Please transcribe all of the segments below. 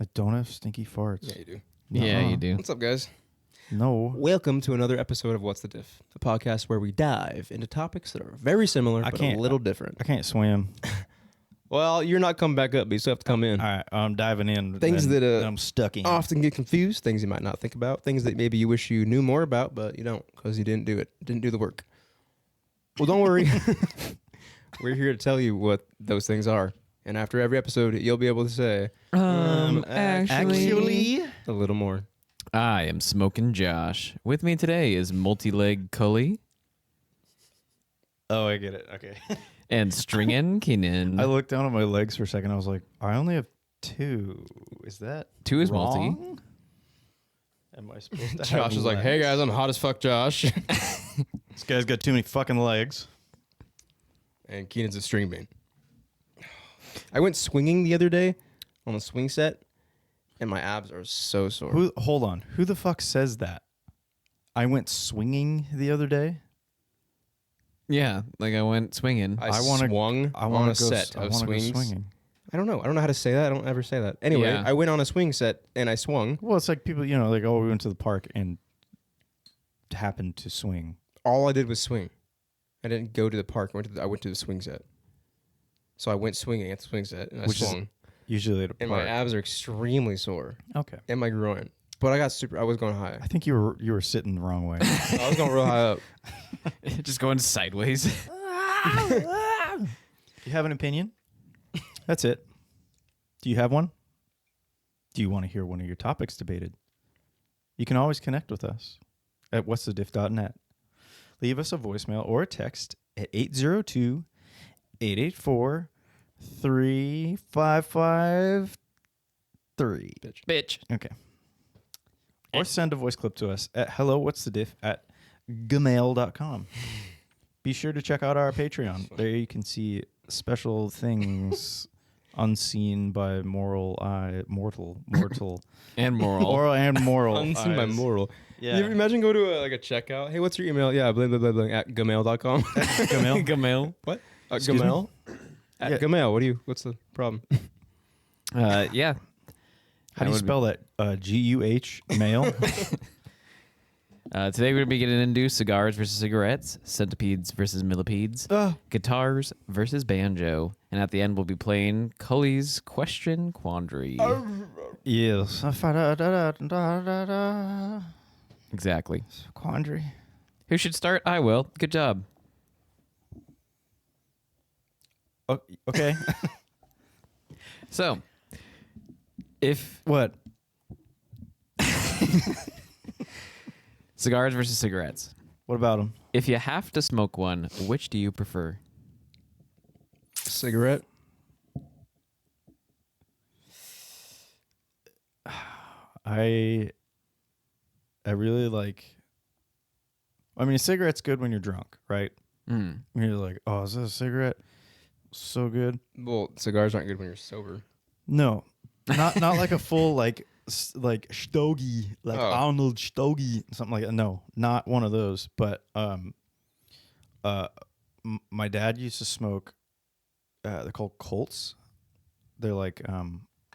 I don't have stinky farts. Yeah, you do. Yeah, you do. What's up, guys? No. Welcome to another episode of What's the Diff, a podcast where we dive into topics that are very similar but a little different. I can't swim. Well, you're not coming back up, but you still have to come in. All right, I'm diving in. Things that I'm stuck in. Often get confused, things you might not think about, things that maybe you wish you knew more about, but you don't because you didn't do it, didn't do the work. Well, don't worry. We're here to tell you what those things are. And after every episode, you'll be able to say, actually, a little more. I am Smoking Josh. With me today is multi-leg Cully Oh, I get it. Okay. and Stringin' Keenan. I looked down at my legs for a second. I was like, I only have 2. Is that Two is wrong? multi. Am I supposed to have Josh is like, hey guys, I'm hot as fuck, Josh. This guy's got too many fucking legs. And Keenan's a string bean. I went swinging the other day on a swing set, and my abs are so sore. Hold on. Who the fuck says that? I went swinging the other day. Yeah, like I went swinging. I swung on a set of swings. Swinging. I don't know how to say that. I don't ever say that. Anyway, Yeah. I went on a swing set, and I swung. Well, it's like people, like, oh, we went to the park and happened to swing. All I did was swing. I didn't go to the park. I went to the swing set. So I went swinging at the swing set, and I swung. Usually at a park. And my abs are extremely sore. Okay. And my groin. But I was going high. I think you were sitting the wrong way. I was going real high up. Just going sideways. You have an opinion? That's it. Do you have one? Do you want to hear one of your topics debated? You can always connect with us at what'sthediff.net. Leave us a voicemail or a text at 802-884-3553. Bitch. Okay. Or send a voice clip to us at hellowhat'sthediff@gmail.com. Be sure to check out our Patreon. There you can see special things unseen by mortal. And moral. Moral and moral. Unseen by eyes. moral. Yeah. You ever imagine go to a checkout? Hey, what's your email? Yeah, blah, blah, blah, blah, at gmail.com. Gmail? Gmail. What? Excuse me? Gmail? At Yeah. Gmail. What's the problem? Yeah. How do you spell that? G-U-H, mail? Today we're going to be getting into cigars versus cigarettes, centipedes versus millipedes, guitars versus banjo, and at the end we'll be playing Cully's Question Quandry. Yes. Exactly. Quandry. Who should start? I will. Good job. Oh, okay. So, if What? cigars versus cigarettes, What about them? if you have to smoke one, which do you prefer? Cigarette? I really like... I mean, a cigarette's good when you're drunk, right? Mm. When you're like, oh, is this a cigarette? So good. Well, cigars aren't good when you're sober. No. Not like a full, like stogie, like Arnold Stogie, something like that. No, not one of those. But my dad used to smoke, they're called Colts. They're like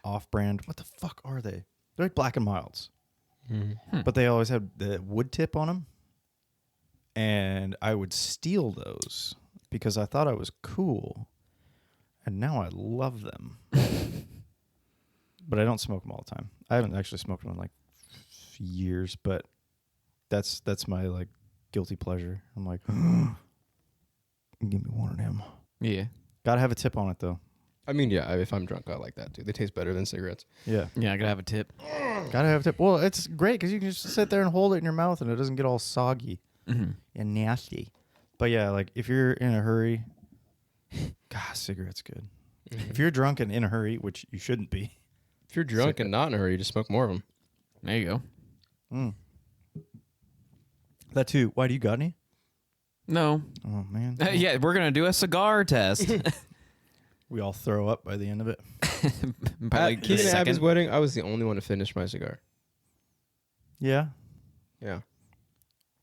off-brand. What the fuck are they? They're like Black and Milds. Mm-hmm. But they always had the wood tip on them. And I would steal those because I thought I was cool. And now I love them. But I don't smoke them all the time. I haven't actually smoked them in like years, but that's my like guilty pleasure. I'm like, give me one of them. Yeah. Gotta have a tip on it though. I mean, yeah, if I'm drunk, I like that too. They taste better than cigarettes. Yeah. Yeah, I gotta have a tip. Gotta have a tip. Well, it's great because you can just sit there and hold it in your mouth and it doesn't get all soggy and nasty. But yeah, like if you're in a hurry, God, cigarette's good. Mm-hmm. If you're drunk and in a hurry, which you shouldn't be. If you're drunk and not in a hurry, just smoke more of them. There you go. That too. Why, do you got any? No. Oh, man. Yeah, we're gonna do a cigar test. We all throw up by the end of it. Probably At the Keenan and Abby's second. wedding, I was the only one to finish my cigar. Yeah. Yeah.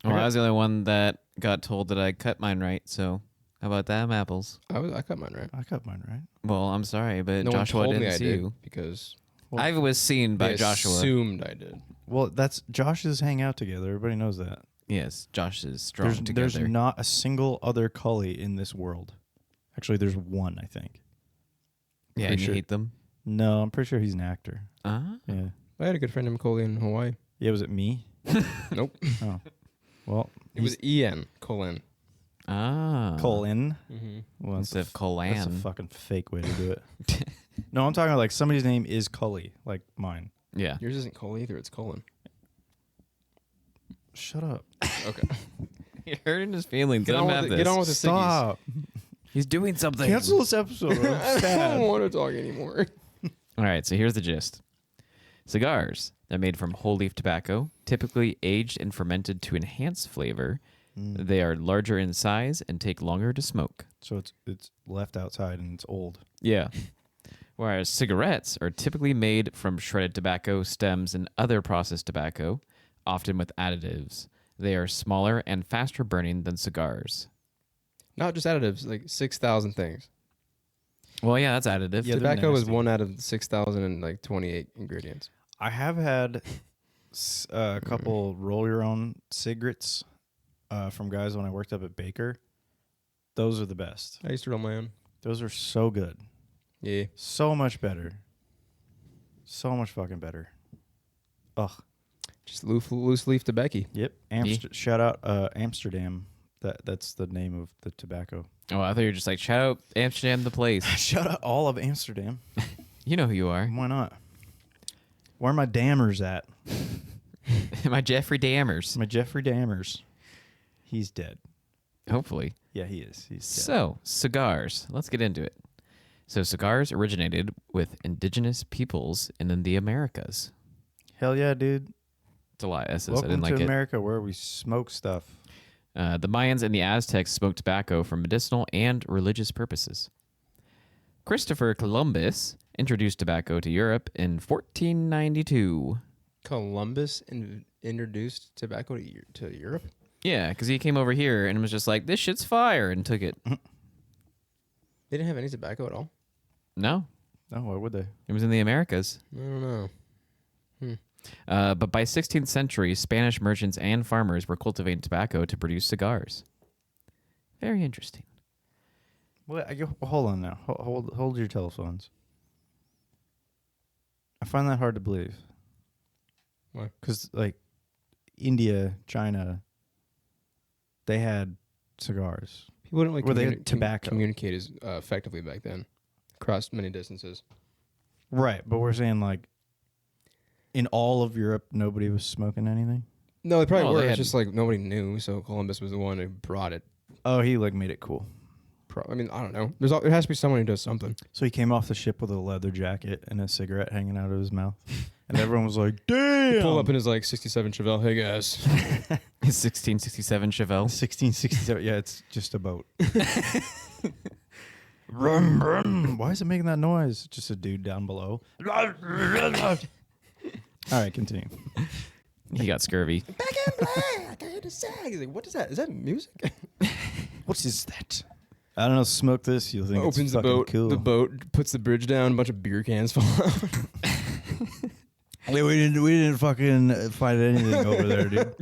Well, I was the only one that got told that I cut mine right. So how about them apples? I cut mine right. I cut mine right. Well, I'm sorry, but No Joshua one told didn't me I see did you. because I was seen by They Joshua. assumed I did. Well, that's Josh's hang out together. Everybody knows that. Yes, Josh is strong together. There's not a single other Cully in this world. Actually, there's one, I think. Yeah, pretty and you sure- hate them? No, I'm pretty sure he's an actor. Uh-huh. Yeah. I had a good friend named Cully in Hawaii. Yeah, was it me? Nope. Oh. Well, It was Ian Colin. Ah. Colin. Mm-hmm. Well, Instead of that's a Colan. fucking fake way to do it. No, I'm talking about like somebody's name is Cully, like mine. Yeah. Yours isn't Cully either. It's Colin. Shut up. Okay. You're hurting his feelings. Get Let on him have with this. it. Get on with the ciggies. Stop. He's doing something. Cancel this episode. I'm I sad. don't want to talk anymore. All right, so here's the gist. Cigars. They're made from whole leaf tobacco, typically aged and fermented to enhance flavor. They are larger in size and take longer to smoke. So it's left outside and it's old. Yeah. Whereas cigarettes are typically made from shredded tobacco, stems, and other processed tobacco, often with additives. They are smaller and faster burning than cigars. Not just additives, like 6,000 things. Well, yeah, that's additive. Yeah, they're Tobacco is nasty. one out of 6,028 ingredients. I have had a couple roll your own cigarettes from guys when I worked up at Baker. Those are the best. I used to roll my own. Those are so good. Yeah. So much better. So much fucking better. Ugh. Just loose leaf tobacco. Yep. Shout out Amsterdam. That's the name of the tobacco. Oh, I thought you were just like, shout out Amsterdam, the place. Shout out all of Amsterdam. You know who you are. Why not? Where are my dammers at? My Jeffrey Dammers. My Jeffrey Dammers. He's dead. Hopefully. Yeah, he is. He's dead. So, cigars. Let's get into it. So, cigars originated with indigenous peoples in the Americas. Hell yeah, dude. It's a lie. I Welcome didn't to like America where we smoke stuff. The Mayans and the Aztecs smoked tobacco for medicinal and religious purposes. Christopher Columbus introduced tobacco to Europe in 1492. Columbus introduced tobacco to Europe? Yeah, because he came over here and was just like, this shit's fire, and took it. They didn't have any tobacco at all? No, Oh, why would they? it was in the Americas. I don't know. But by 16th century, Spanish merchants and farmers were cultivating tobacco to produce cigars. Very interesting. Well, hold on now. Hold your telephones. I find that hard to believe. Why? Because, like, India, China, they had cigars. People didn't like Well, they had tobacco. communicate as effectively back then, across many distances. Right, but we're saying, like, in all of Europe, nobody was smoking anything? No, they probably Oh, were. they It's had- just like nobody knew, so Columbus was the one who brought it. Oh, he, like, made it cool. I mean, I don't know. There has to be someone who does something. So he came off the ship with a leather jacket and a cigarette hanging out of his mouth. And everyone was like, damn! Pull up in his like 67 Chevelle. Hey guys. 1667 Chevelle. 1667. Yeah, it's just a boat. Brum, brum. Why is it making that noise? Just a dude down below. All right, continue. He got scurvy. Back in black. I had to sag. He's like, what is that? Is that music? What is that? I don't know. Smoke this. You'll think Opens it's the fucking boat. cool. The boat puts the bridge down. A bunch of beer cans fall out. Hey, we didn't fucking find anything over there, dude.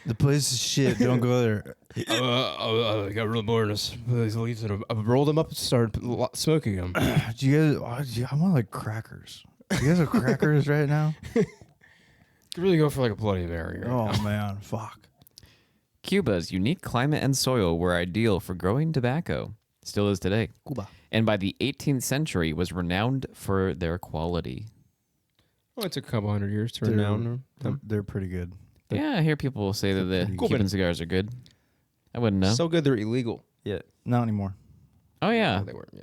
The place is shit. Don't go there. I got real bored. These leaves and I rolled them up and started smoking them. Do you guys? I want like crackers. You guys have crackers right now? Could really go for like a Bloody Mary. Right Oh now. man, fuck. Cuba's unique climate and soil were ideal for growing tobacco. Still is today. Cuba. And by the 18th century was renowned for their quality. Well, it took a couple hundred years to renown them. They're pretty good. Yeah, I hear people say that the Cool, Cuban but- cigars are good. I wouldn't know. So good they're illegal. Yeah, not anymore. Oh, yeah. Oh, they were. Yeah.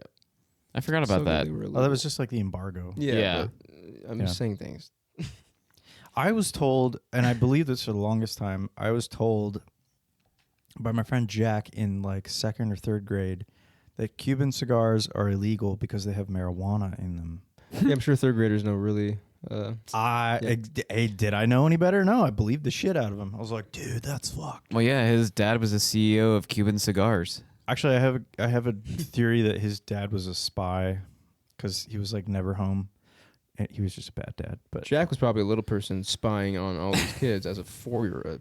I forgot about So good that. they were Oh, that illegal. was just like the embargo. Yeah. But, I'm just saying things. I was told, and I believe this for the longest time, I was told by my friend Jack in like 2nd or 3rd grade that Cuban cigars are illegal because they have marijuana in them. Yeah, I'm sure third graders know really. Hey, did I know any better? No, I believed the shit out of him. I was like, dude, that's fucked. Well, yeah, his dad was the CEO of Cuban Cigars. Actually, I have a theory that his dad was a spy because he was like never home. he was just a bad dad. But Jack was probably a little person spying on all these kids as a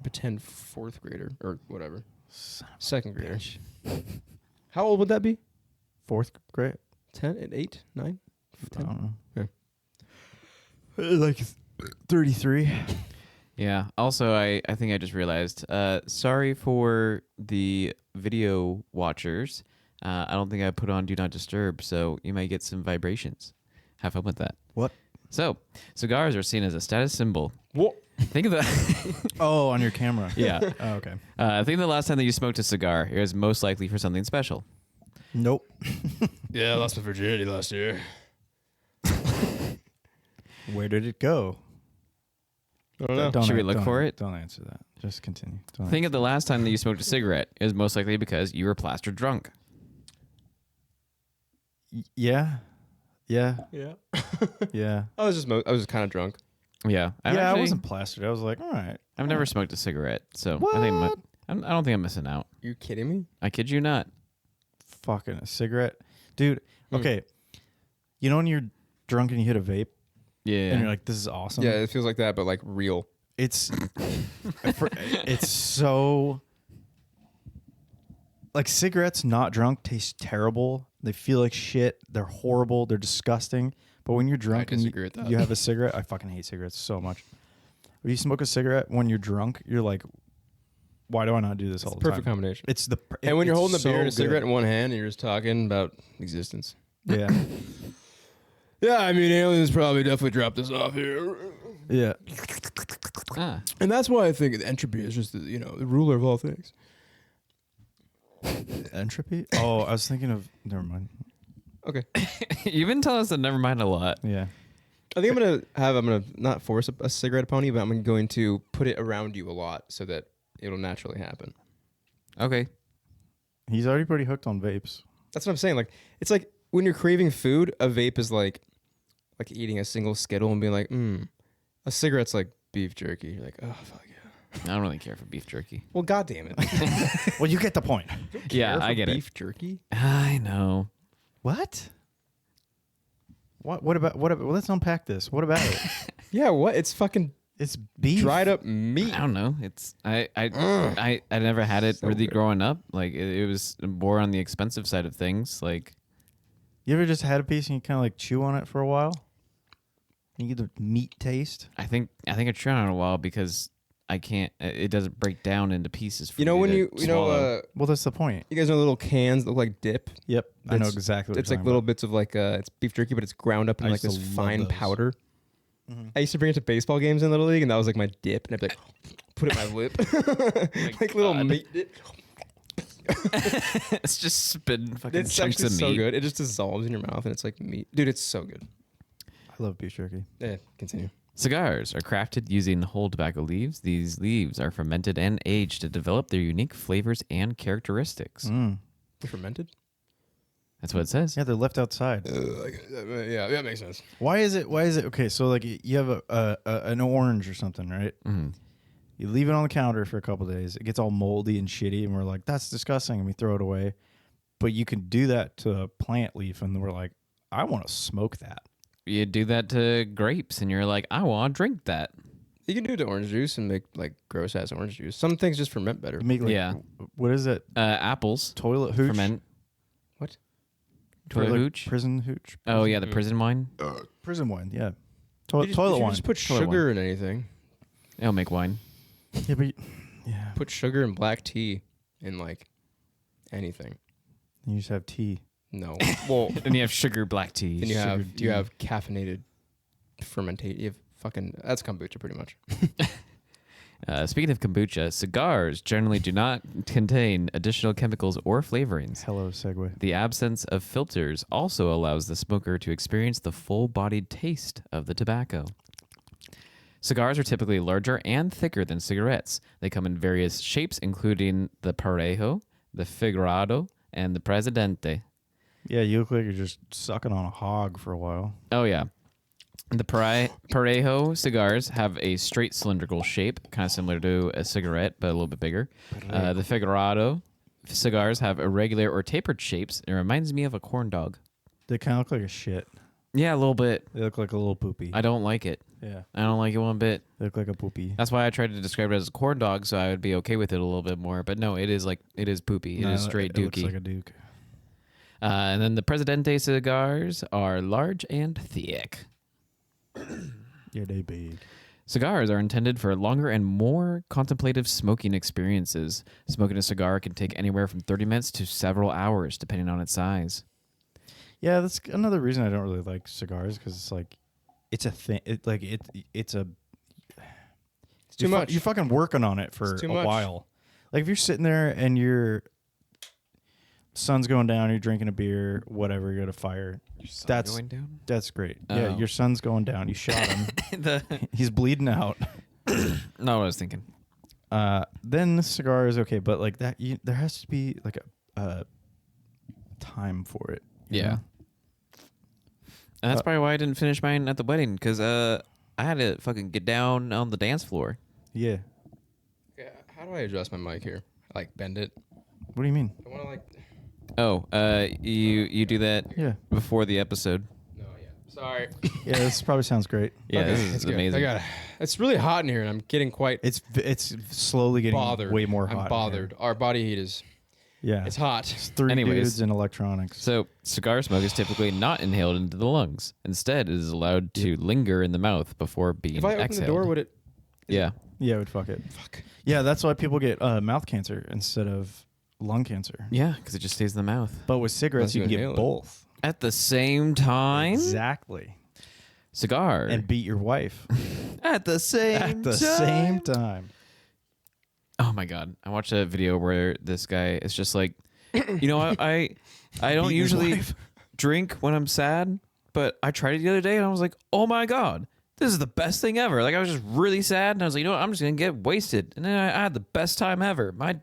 pretend fourth grader or whatever, second grader. How old would that be? Fourth grade, 10, 8, 9, I 10? don't know. Yeah. Like 33. Yeah. Also, I think I just realized. Sorry for the video watchers. I don't think I put on Do Not Disturb, so you might get some vibrations. Have fun with that. What? So, cigars are seen as a status symbol. What? Think of the Oh, on your camera. yeah. Oh, okay. Think of the last time that you smoked a cigar. It was most likely for something special. Nope. Yeah, I lost my virginity last year. Where did it go? I don't know. Should we look for it? Don't answer that. Just continue. Don't Think of the last time that you smoked a cigarette. It was most likely because you were plastered drunk. Yeah. Yeah. Yeah. I was just kind of drunk. Yeah. I wasn't plastered. I was like, all right. I've never smoked a cigarette, so What? I don't think I'm missing out. You kidding me? I kid you not. Fucking a cigarette. Dude, okay. You know when you're drunk and you hit a vape Yeah. and you're like, this is awesome? Yeah, it feels like that, but like real. It's it's so like cigarettes not drunk taste terrible. They feel like shit. They're horrible. They're disgusting. But when you're drunk and disagree with that. you have a cigarette, I fucking hate cigarettes so much. When you smoke a cigarette when you're drunk, you're like, why do I not do this all the Perfect time? combination. It's the And when you're it's holding a so beer and a good. cigarette in one hand and you're just talking about existence. Yeah. Yeah, I mean, aliens probably definitely dropped this off here. Yeah. Ah. And that's why I think entropy is just, the ruler of all things. Entropy? Oh, I was thinking of never mind. Okay. You've been telling us to never mind a lot. Yeah. I think I'm gonna not force a cigarette upon you, but I'm going to put it around you a lot so that it'll naturally happen. Okay. He's already pretty hooked on vapes. That's what I'm saying. Like, it's like when you're craving food, a vape is like eating a single Skittle and being like, a cigarette's like beef jerky. You're like, oh fuck yeah. I don't really care for beef jerky. Well, goddamn it. Well, you get the point. Yeah, I get beef jerky. I know. What? What about well, let's unpack this. What about it? Yeah, what? It's fucking It's beef. dried up meat. I don't know. It's I never had it So really good. growing up. Like it was more on the expensive side of things. Like You ever just had a piece and you kind of like chew on it for a while? And you get the meat taste. I think I tried on it a while because I can't. It doesn't break down into pieces. For You know me when to you swallow. Well, that's the point. you guys know little cans that look like dip. Yep, I know That's- exactly. What It's you're like talking little about. bits of like it's beef jerky, but it's ground up in I like used this to love fine those. powder. Mhm. I used to bring it to baseball games in Little League, and that was like my dip, and I'd be like, put it in my lip, like little God. meat dip. It's just spitting fucking It's chunks actually of so meat. good. It just dissolves in your mouth, and it's like meat, dude. It's so good. I love beef jerky. Yeah, continue. Cigars are crafted using whole tobacco leaves. These leaves are fermented and aged to develop their unique flavors and characteristics. Mm. Fermented? That's what it says. Yeah, they're left outside. Yeah, that makes sense. Why is it? Okay? So like you have an orange or something, right? Mhm. You leave it on the counter for a couple days. It gets all moldy and shitty, and we're like, "That's disgusting," and we throw it away. But you can do that to a plant leaf, and we're like, "I want to smoke that." You do that to grapes, and you're like, I want to drink that. You can do it to orange juice and make like gross ass orange juice. Some things just ferment better. Make like, Yeah. What is it? Apples Toilet hooch. ferment. What? Toilet hooch? Prison hooch. Oh yeah, the prison wine. Prison wine. Yeah. You Toilet wine. Just put Toilet sugar in anything. They'll make wine. Yeah, but yeah. Put sugar and black tea in like anything. You just have tea. No. Well, Then you have sugar black tea. then sugar you have caffeinated fermentation. You have that's kombucha pretty much. Speaking of kombucha, cigars generally do not contain additional chemicals or flavorings. Hello, segue. The absence of filters also allows the smoker to experience the full-bodied taste of the tobacco. Cigars are typically larger and thicker than cigarettes. They come in various shapes, including the parejo, the figurado, and the presidente. Yeah, you look like you're just sucking on a hog for a while. Oh, yeah. The parejo cigars have a straight cylindrical shape, kind of similar to a cigarette, but a little bit bigger. The figurado cigars have irregular or tapered shapes. It reminds me of a corn dog. They kind of look like a shit. Yeah, a little bit. They look like a little poopy. I don't like it. Yeah, I don't like it one bit. they look like a poopy. That's why I tried to describe it as a corn dog, so I would be okay with it a little bit more. But no, it is poopy. It is straight It looks dookie. like a Duke. And then the Presidente cigars are large and thick. Yeah, they big. Cigars are intended for longer and more contemplative smoking experiences. Smoking a cigar can take anywhere from 30 minutes to several hours, depending on its size. Yeah, that's another reason I don't really like cigars because it's like, it's a thing. It's a. It's too much. You're fucking working on it for It's too a much. while. Like if you're sitting there and your sun's going down, you're drinking a beer, whatever, you're at a fire. That's going down? that's great. Yeah, Oh. your sun's going down. You shot him. He's bleeding out. Not what I was thinking. Then the cigar is okay, but like that, there has to be like a time for it. you Yeah. know? And that's probably why I didn't finish mine at the wedding, because I had to fucking get down on the dance floor. Yeah. Yeah, how do I adjust my mic here? Like bend it. What do you mean? I want to like. Oh, you do that Yeah. before the episode. No, yeah. Sorry. Yeah, this probably sounds great. Yeah, Okay, this it's is good. amazing. I got it. It's really hot in here, and I'm getting quite It's slowly getting bothered. way more hot. I'm in bothered. Our body heat is. here. Yeah. It's hot. It's three Anyways. dudes in electronics. So, cigar smoke is typically not inhaled into the lungs. Instead, it is allowed to linger in the mouth before being If I open exhaled. the door, would it? Yeah. Yeah, it would fuck it. Fuck. Yeah, that's why people get mouth cancer instead of lung cancer. Yeah, because it just stays in the mouth. But with cigarettes, Unless you you can get inhale it. both. At the same time, Exactly. cigar. And beat your wife at the same at the same time. Oh my god! I watched a video where this guy is just like, you know, I don't Beat his usually wife. drink when I'm sad, but I tried it the other day and I was like, oh my god, this is the best thing ever. Like I was just really sad and I was like, you know what? I'm just gonna get wasted, and then I had the best time ever. My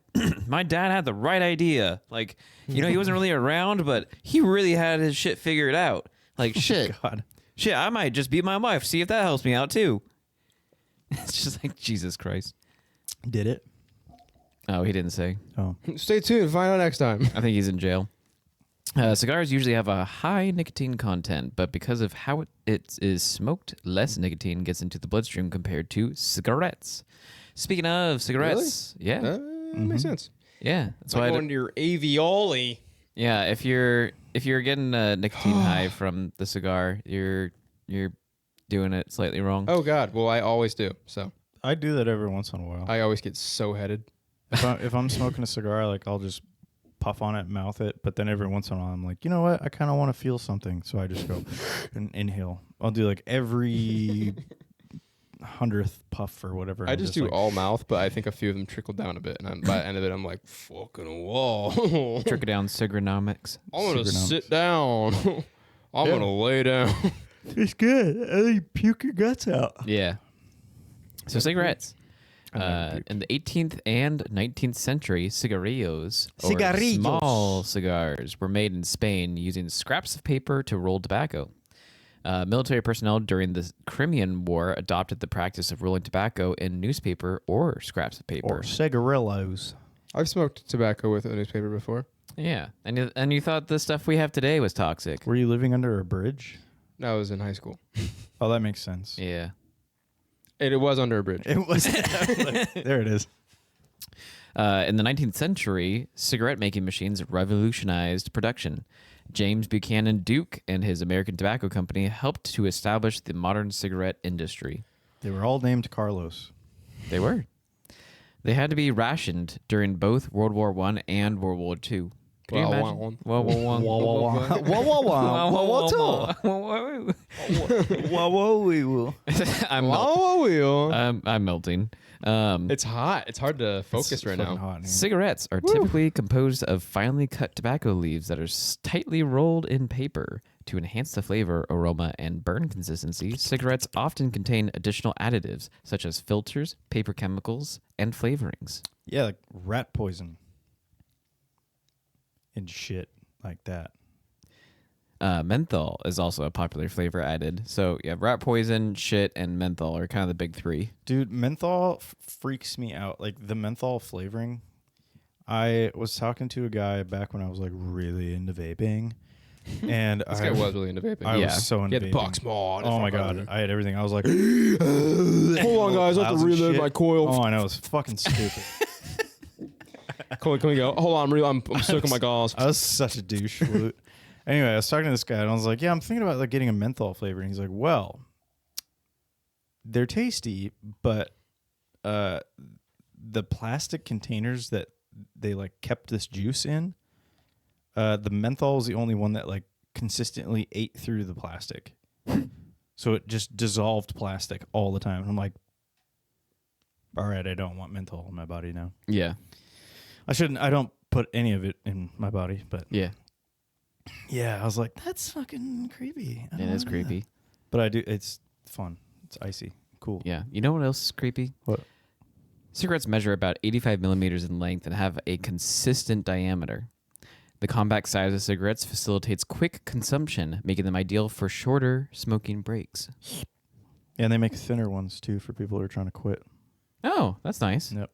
my dad had the right idea. Like, you know, he wasn't really around, but he really had his shit figured out. Like shit, God. shit. I might just beat my wife. See if that helps me out too. It's just like Jesus Christ. Did it? Oh, he didn't say. Oh. Stay tuned. Find out next time. I think he's in jail. Cigars usually have a high nicotine content, but because of how it is smoked, less nicotine gets into the bloodstream compared to cigarettes. Speaking of cigarettes, yeah, Makes sense. yeah, that's It's like why. going to your alveoli. Yeah, if you're getting a nicotine high from the cigar, you're doing it slightly wrong. Oh God. Well, I always do. So I do that every once in a while. I always get so headed. If I'm smoking a cigar, like I'll just puff on it, mouth it, but then every once in a while I'm like, you know what? I kind of want to feel something, so I just go and inhale. I'll do like every 100th puff or whatever. I I'm just do like, all mouth, but I think a few of them trickle down a bit, and by the end of it, I'm like, fucking whoa. Trickle down cigaronomics. I'm gonna Cigaronomics. sit down. I'm gonna lay down. It's good. You puke your guts out. Yeah. So cigarettes. I never puke. In the 18th and 19th century, cigarillos, or Cigarillos. small cigars, were made in Spain using scraps of paper to roll tobacco. Military personnel during the Crimean War adopted the practice of rolling tobacco in newspaper or scraps of paper. Or cigarillos. I've smoked tobacco with a newspaper before. Yeah, and you thought the stuff we have today was toxic. Were you living under a bridge? No, I was in high school. Oh, that makes sense. Yeah. It was under a bridge. It was. There it is. In the 19th century, cigarette making machines revolutionized production. James Buchanan Duke and his American Tobacco Company helped to establish the modern cigarette industry. They were all named Carlos. They were. They had to be rationed during both World War I and World War II. Can you imagine? Whoa, I'm melting. It's hot. It's hard to focus right now. Hot in here. Cigarettes are typically composed of finely cut tobacco leaves that are tightly rolled in paper. To enhance the flavor, aroma, and burn consistency, cigarettes often contain additional additives such as filters, paper chemicals, and flavorings. Yeah, like rat poison. And shit like that. Menthol is also a popular flavor added. So you have rat poison, shit, and menthol are kind of the big three. Dude, menthol freaks me out. Like the menthol flavoring. I was talking to a guy back when I was like really into vaping. And This guy was really into vaping. I Yeah. was so He into had the vaping. box mod. Oh my god, I had everything. I was like, Hold on, guys. I have clouds to and reload shit. my coil. Oh, I know, it's fucking stupid. Can we go? Hold on, I'm soaking my gauze. I was such a douche. Anyway, I was talking to this guy and I was like, yeah, I'm thinking about like getting a menthol flavor. And he's like, well, they're tasty, but the plastic containers that they like kept this juice in, the menthol is the only one that like consistently ate through the plastic. So it just dissolved plastic all the time. And I'm like, all right, I don't want menthol in my body now. Yeah. I don't put any of it in my body, but Yeah. yeah, I was like, that's fucking creepy. I It don't is wanna do creepy. that. But I do, it's fun. It's icy. Cool. Yeah. You know what else is creepy? What? Cigarettes measure about 85 millimeters in length and have a consistent diameter. The compact size of cigarettes facilitates quick consumption, making them ideal for shorter smoking breaks. Yeah, and they make thinner ones too for people who are trying to quit. Oh, that's nice. Yep.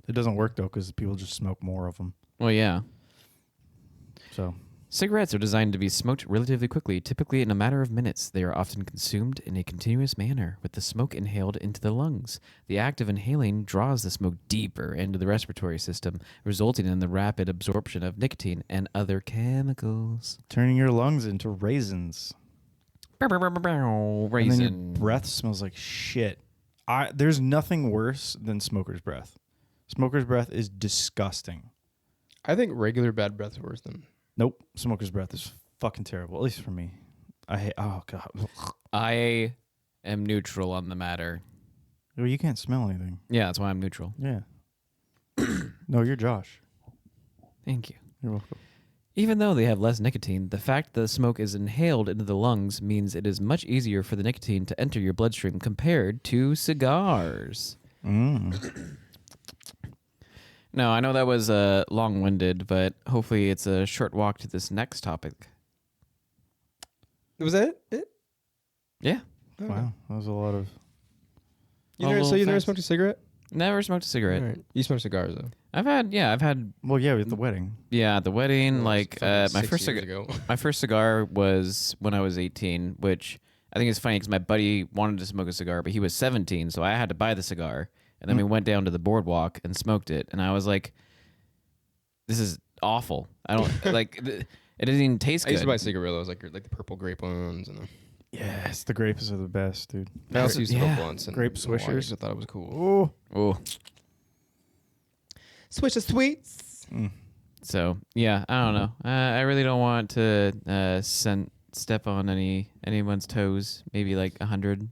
It doesn't work though because people just smoke more of them. Well, yeah. So Cigarettes are designed to be smoked relatively quickly, typically in a matter of minutes. They are often consumed in a continuous manner, with the smoke inhaled into the lungs. The act of inhaling draws the smoke deeper into the respiratory system, resulting in the rapid absorption of nicotine and other chemicals. turning your lungs into raisins. And then your Raisin. breath smells like shit. There's nothing worse than smoker's breath. Smoker's breath is disgusting. I think regular bad breath is worse than. Nope. Smoker's breath is fucking terrible, at least for me. I hate, oh god. I am neutral on the matter. Well, you can't smell anything. Yeah, that's why I'm neutral. Yeah. No, you're Josh. Thank you. You're welcome. Even though they have less nicotine, the fact that the smoke is inhaled into the lungs means it is much easier for the nicotine to enter your bloodstream compared to cigars. No, I know that was long-winded, but hopefully it's a short walk to this next topic. Was that it? Yeah. Wow, that was a lot of. You All never, so little you never facts. smoked a cigarette? Never smoked a cigarette. All right. You smoke cigars though. I've had Well, yeah, at the wedding. at the wedding, Well, like it's fucking my 6 first years cigar. ago. My first cigar was when I was 18, which I think is funny because my buddy wanted to smoke a cigar, but he was 17, so I had to buy the cigar. And then we went down to the boardwalk and smoked it, and I was like, "This is awful. I don't like. It doesn't even taste I used to buy good." cigarillos, like the purple grape ones, and Yes, the grapes are the best, dude. I also used to Yeah. smoke once. And Grape Hawaii, swishers. 'cause I thought it was cool. Oh. Oh, Swish the sweets. so yeah, I don't know. I really don't want to step on anyone's toes. Maybe like 100.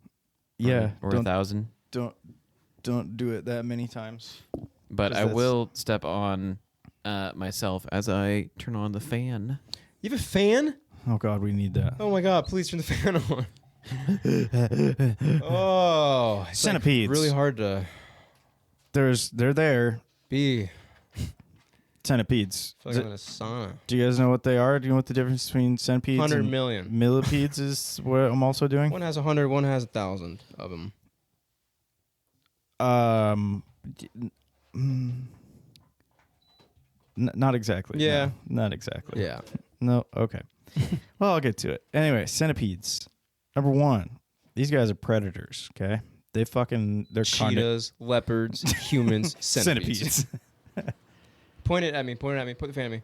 Yeah, or don't 1,000. don't do it that many times. But 'Cause I that's- will step on myself as I turn on the fan. You have a fan? Oh god, we need that. Oh my god! Please turn the fan on. Oh, it's like Centipedes. really hard to They're there. be. Centipedes. I feel like I'm in a sauna. Do you guys know what they are? Do you know what the difference between centipedes 100 and million. millipedes is? What I'm also doing. One has 100, one has 1,000 of them. Not exactly. Yeah. No, not exactly. Yeah. No. Okay. Well, I'll get to it. Anyway, centipedes. Number one, these guys are predators. Okay, they're Cheetahs, leopards, humans, centipedes. Point it at me. Point it at me. Put the fan at me.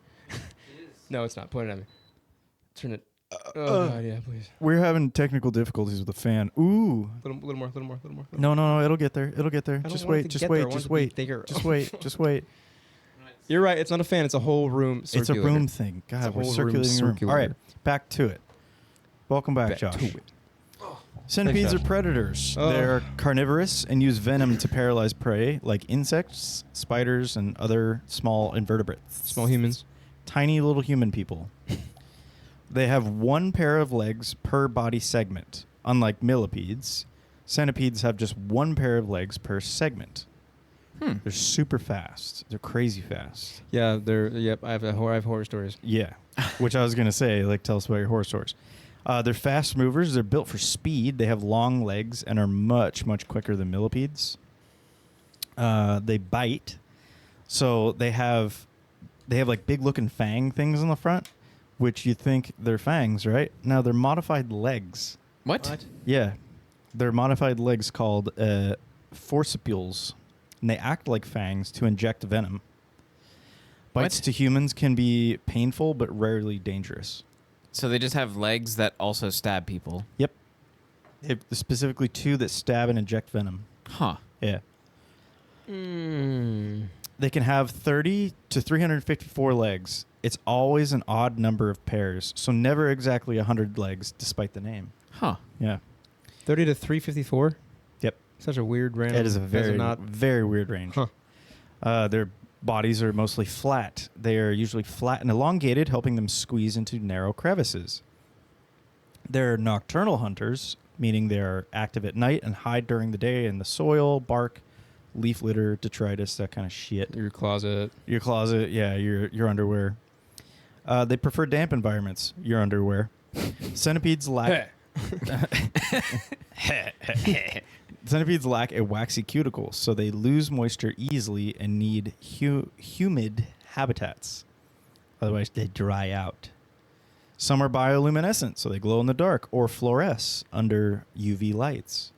No, it's not. Point it at me. Turn it. Oh, God, yeah, please. We're having technical difficulties with the fan. Ooh. Little more. No. It'll get there. It'll get there. I Just don't want it wait. to Just get there. I wait. want Just it to be wait. bigger. Just wait. Just wait. You're right. It's not a fan. It's a whole room. It's a circulator. room thing. It's a God, we're whole room circulating the room. All circulator. right, back to it. Welcome back, Back Josh. to it. Centipedes Thanks, are Josh. predators. Oh. They're carnivorous and use venom to paralyze prey like insects, spiders, and other small invertebrates. Small humans. Tiny little human people. They have one pair of legs per body segment. Unlike millipedes, centipedes have just one pair of legs per segment. They're super fast. They're crazy fast. Yeah, they're. Yep, I have horror stories. Yeah, which I was going to say, like, tell us about your horror stories. They're fast movers. They're built for speed. They have long legs and are much, much quicker than millipedes. They bite. So they have like big looking fang things on the front, which you think they're fangs, right? No, they're modified legs. What? Yeah, they're modified legs called forcipules, and they act like fangs to inject venom. Bites What? to humans can be painful but rarely dangerous. So they just have legs that also stab people. Yep. Specifically two that stab and inject venom. Huh. Yeah. Mm. They can have 30 to 354 legs. It's always an odd number of pairs, so never exactly 100 legs, despite the name. Huh. Yeah. 30 to 354? Yep. Such a weird random. It is a very, not. very weird range. Huh. Their bodies are mostly flat. They are usually flat and elongated, helping them squeeze into narrow crevices. They're nocturnal hunters, meaning they are active at night and hide during the day in the soil, bark, leaf litter, detritus, that kind of shit. Your closet. Your closet, yeah, your underwear. They prefer damp environments. Your underwear. Centipedes lack Centipedes lack a waxy cuticle, so they lose moisture easily and need humid habitats. Otherwise, they dry out. Some are bioluminescent, so they glow in the dark or fluoresce under UV lights.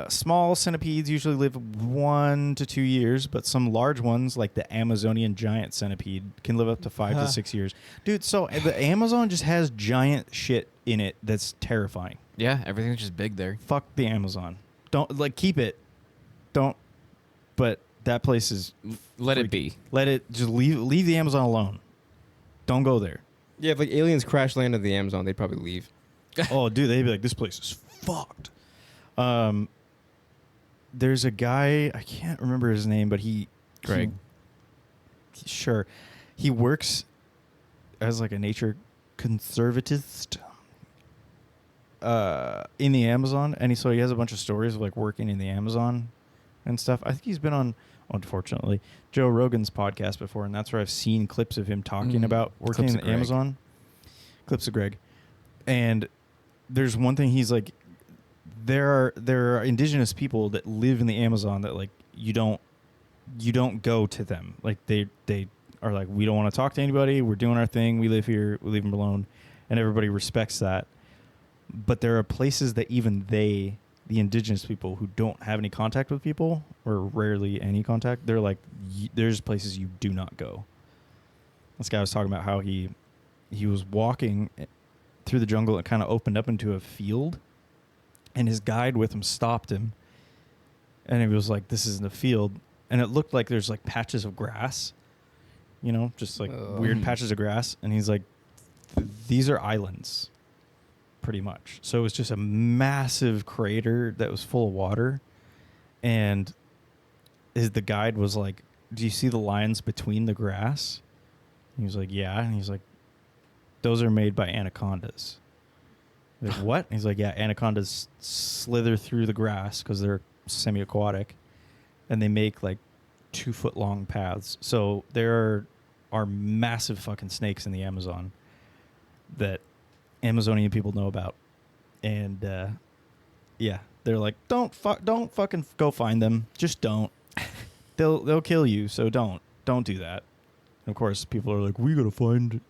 Small centipedes usually live 1 to 2 years, but some large ones, like the Amazonian giant centipede, can live up to 5 to 6 years. Dude, so the Amazon just has giant shit in it that's terrifying. Yeah, everything's just big there. Fuck the Amazon. Don't, keep it. Don't, but that place is... Let it be. Let it, just leave the Amazon alone. Don't go there. Yeah, if like aliens crash landed the Amazon, they'd probably leave. Oh, dude, they'd be like, this place is fucked. There's a guy, I can't remember his name, but Greg. Sure. He works as like a nature conservatist in the Amazon, and he has a bunch of stories of like working in the Amazon and stuff. I think he's been on, unfortunately, Joe Rogan's podcast before, and that's where I've seen clips of him talking about working in the Amazon. Clips of Greg. And there's one thing he's like, there are indigenous people that live in the Amazon that like you don't go to them. Like they are like, we don't want to talk to anybody. We're doing our thing. We live here. We leave them alone, and everybody respects that. But there are places that even the indigenous people who don't have any contact with people or rarely any contact, they're like, there's places you do not go. This guy was talking about how he was walking through the jungle and kind of opened up into a field. And his guide with him stopped him. And he was like, this isn't a field. And it looked like there's like patches of grass, just like weird patches of grass. And he's like, these are islands, pretty much. So it was just a massive crater that was full of water. And the guide was like, do you see the lines between the grass? And he was like, yeah. And he's like, those are made by anacondas. Like, what? He's like, yeah, anacondas slither through the grass because they're semi-aquatic, and they make like 2-foot long paths. So there are massive fucking snakes in the Amazon that Amazonian people know about, and yeah, they're like, don't fucking go find them. Just don't. They'll kill you. So don't do that. And of course, people are like, we gotta find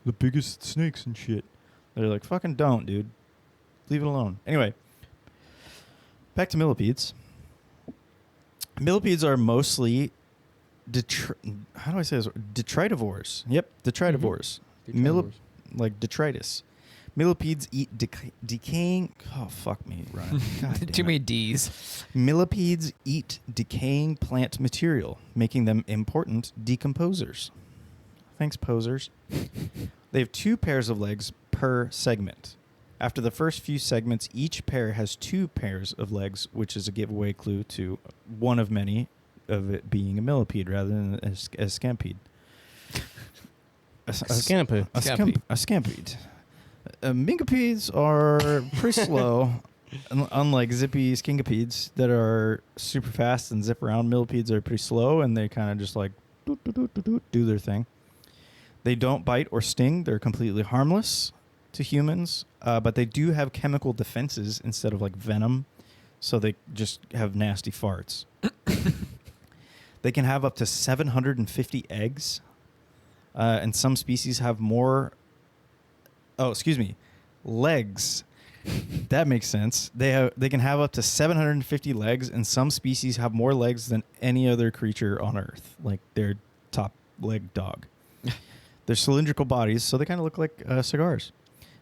the biggest snakes and shit. They're like, fucking don't, dude. Leave it alone. Anyway, back to millipedes. Millipedes are mostly how do I say this? Detritivores. Yep, detritivores. Like detritus. Millipedes eat decaying... Oh, fuck me, Ryan. God damn Too it. many D's. Millipedes eat decaying plant material, making them important decomposers. Thanks, posers. They have 2 pairs of legs per segment. After the first few segments, each pair has 2 pairs of legs, which is a giveaway clue to one of many of it being a millipede rather than a scampede. A scampede. Minkipedes are pretty slow, unlike zippy skinkipedes that are super fast and zip around. Millipedes are pretty slow, and they kind of just like do their thing. They don't bite or sting. They're completely harmless to humans, but they do have chemical defenses instead of like venom, so they just have nasty farts. They can have up to 750 eggs. And some species have more. Oh, excuse me, legs. That makes sense. They can have up to 750 legs, and some species have more legs than any other creature on Earth. Like their top leg dog. They're cylindrical bodies, so they kind of look like cigars.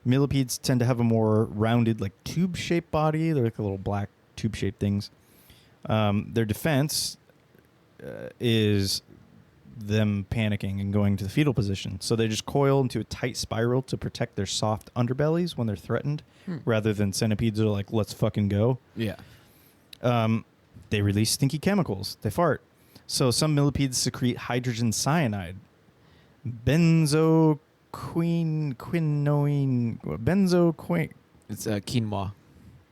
Millipedes tend to have a more rounded, like tube-shaped body. They're like the little black tube-shaped things. Their defense is them panicking and going to the fetal position. So they just coil into a tight spiral to protect their soft underbellies when they're threatened, rather than centipedes are like, let's fucking go. Yeah. They release stinky chemicals. They fart. So some millipedes secrete hydrogen cyanide, benzoquinoine. It's quinoa.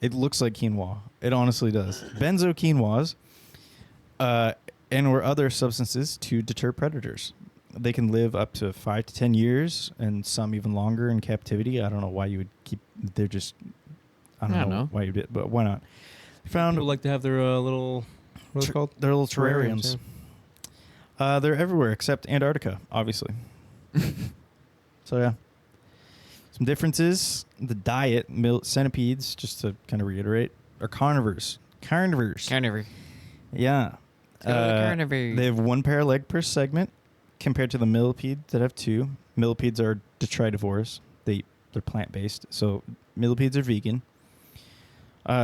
It looks like quinoa. It honestly does. Benzoquinoas or other substances to deter predators. They can live up to 5 to 10 years, and some even longer in captivity. I don't know why you would keep. They're just. I don't know why you did, but why not? Found People like to have their little. What are they called? They're little terrariums. They're everywhere except Antarctica, obviously. So yeah. Some differences. The diet, centipedes, just to kind of reiterate, are carnivores. Carnivores. Carnivore. Yeah. Carnivore. They have one pair of leg per segment compared to the millipedes that have two. Millipedes are detritivores. They're plant-based. So millipedes are vegan.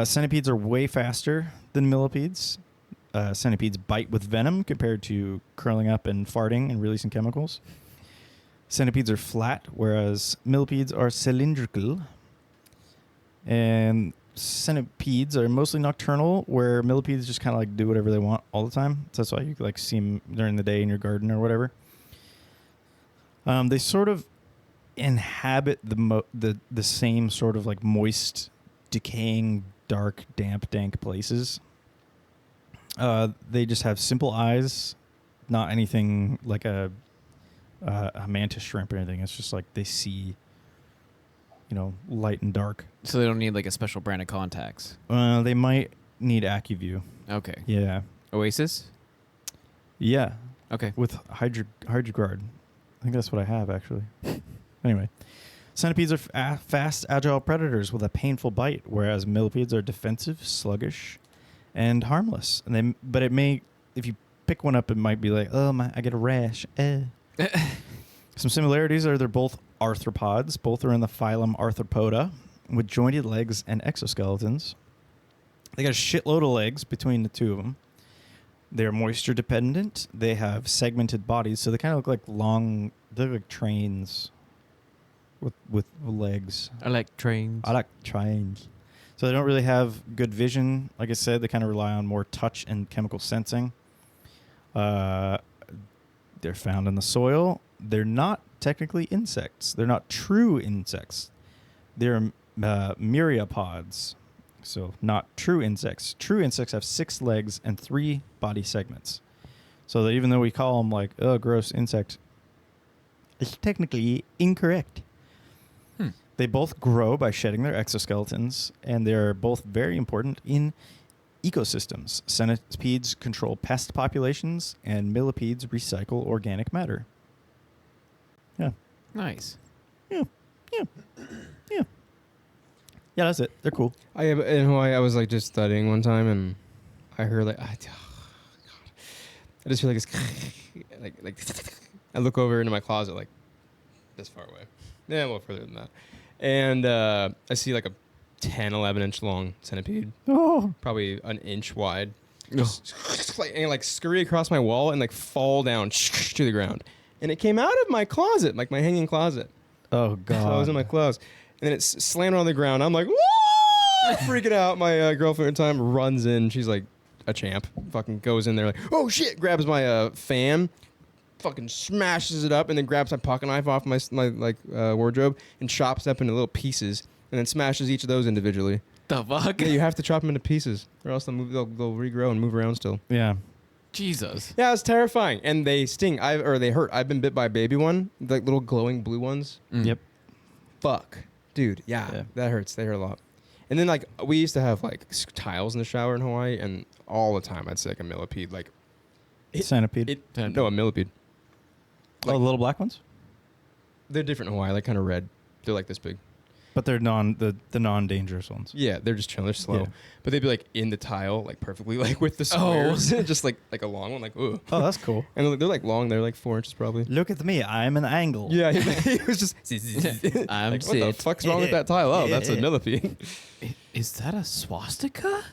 Centipedes are way faster than millipedes. Centipedes bite with venom compared to curling up and farting and releasing chemicals. Centipedes are flat, whereas millipedes are cylindrical. And centipedes are mostly nocturnal, where millipedes just kind of like do whatever they want all the time. So that's why you like see them during the day in your garden or whatever. They sort of inhabit the same sort of like moist, decaying, dark, damp, dank places. They just have simple eyes, not anything like a mantis shrimp or anything. It's just like they see, light and dark. So they don't need like a special brand of contacts. They might need AccuView. Okay. Yeah. Oasis? Yeah. Okay. With HydroGuard. I think that's what I have, actually. Anyway. Centipedes are fast, agile predators with a painful bite, whereas millipedes are defensive, sluggish, and harmless. But it may, if you pick one up, it might be like, I get a rash. Some similarities are they're both arthropods. Both are in the phylum Arthropoda, with jointed legs and exoskeletons. They got a shitload of legs between the two of them. They're moisture dependent. They have segmented bodies, so they kind of look like they look like trains with legs. I like trains. I like trains. So they don't really have good vision. Like I said, they kind of rely on more touch and chemical sensing. They're found in the soil. They're not technically insects. They're not true insects. They're myriapods. So not true insects. True insects have 6 legs and 3 body segments. So that even though we call them like, gross insect, it's technically incorrect. They both grow by shedding their exoskeletons, and they're both very important in ecosystems. Centipedes control pest populations, and millipedes recycle organic matter. Yeah. Nice. Yeah. Yeah, that's it. They're cool. In Hawaii, I was like just studying one time, and I heard like, God, I just feel like it's like I look over into my closet like this far away. Yeah, a little further than that. And I see like a 10, 11 inch long centipede. Oh. Probably an inch wide. And like scurry across my wall and like fall down to the ground. And it came out of my closet, like my hanging closet. Oh, God. So I was in my clothes. And then it slammed on the ground. I'm like, whoa! Freaking out. My girlfriend at the time runs in. She's like a champ. Fucking goes in there like, oh shit! Grabs my fan, fucking smashes it up, and then grabs my pocket knife off my wardrobe and chops up into little pieces, and then smashes each of those individually. The fuck? Yeah, you have to chop them into pieces, or else they'll regrow and move around still. Yeah. Jesus. Yeah, it's terrifying, and they sting. They hurt. I've been bit by a baby one, like little glowing blue ones. Yep. Fuck, dude. Yeah, that hurts. They hurt a lot. And then like we used to have like tiles in the shower in Hawaii, and all the time I'd see like a millipede, like Centipede. No, a millipede. The little black ones? They're different in Hawaii. They're kind of red. They're like this big. But they're the non-dangerous ones. Yeah, they're just chilling. They're slow. Yeah. But they'd be like in the tile, like perfectly, like with the squares. Just like a long one, like, ooh. Oh, that's cool. And they're like long. They're like 4 inches probably. Look at me. I'm an angle. Yeah, he was just. I'm like, what the sit. fuck's wrong with that tile? Oh, that's a millipede. Is that a swastika?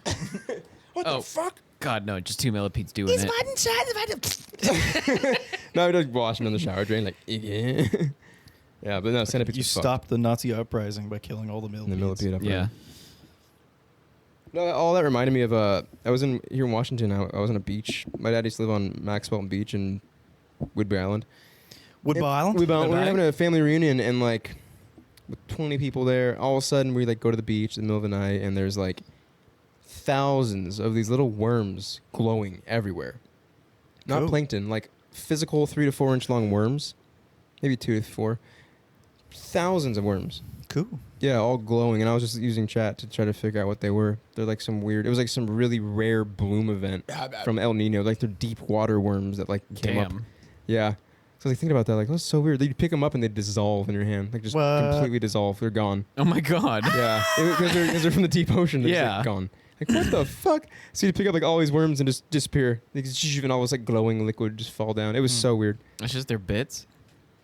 What the fuck? God, no, just 2 millipedes doing it. No, he does washing in the shower drain, like, yeah. Yeah, but no, centipedes. You stopped the Nazi uprising by killing all the millipedes. the millipede up Yeah. No, all that reminded me of I was here in Washington. I was on a beach. My dad used to live on Maxwell Beach in Woodbury Island. Woodbury Island? We were having a family reunion and like with 20 people there. All of a sudden, we like go to the beach in the middle of the night and there's like thousands of these little worms glowing everywhere. Not Cool. plankton, like physical 3 to 4 inch long worms, maybe 2 to 4. Thousands of worms. Cool. Yeah, all glowing, and I was just using chat to try to figure out what they were. They're like some weird. It was like some really rare bloom event from El Nino. Like they're deep water worms that like came up. Damn. Yeah. So I was like thinking about that. Like that's so weird. You pick them up and they dissolve in your hand. Like just What? completely dissolve. They're gone. Oh my God. Yeah, because they're from the deep ocean. They're just, Yeah. like, gone. Like what the fuck? So you pick up like all these worms and just disappear. Like even all this like glowing liquid just fall down. It was so weird. It's just their bits.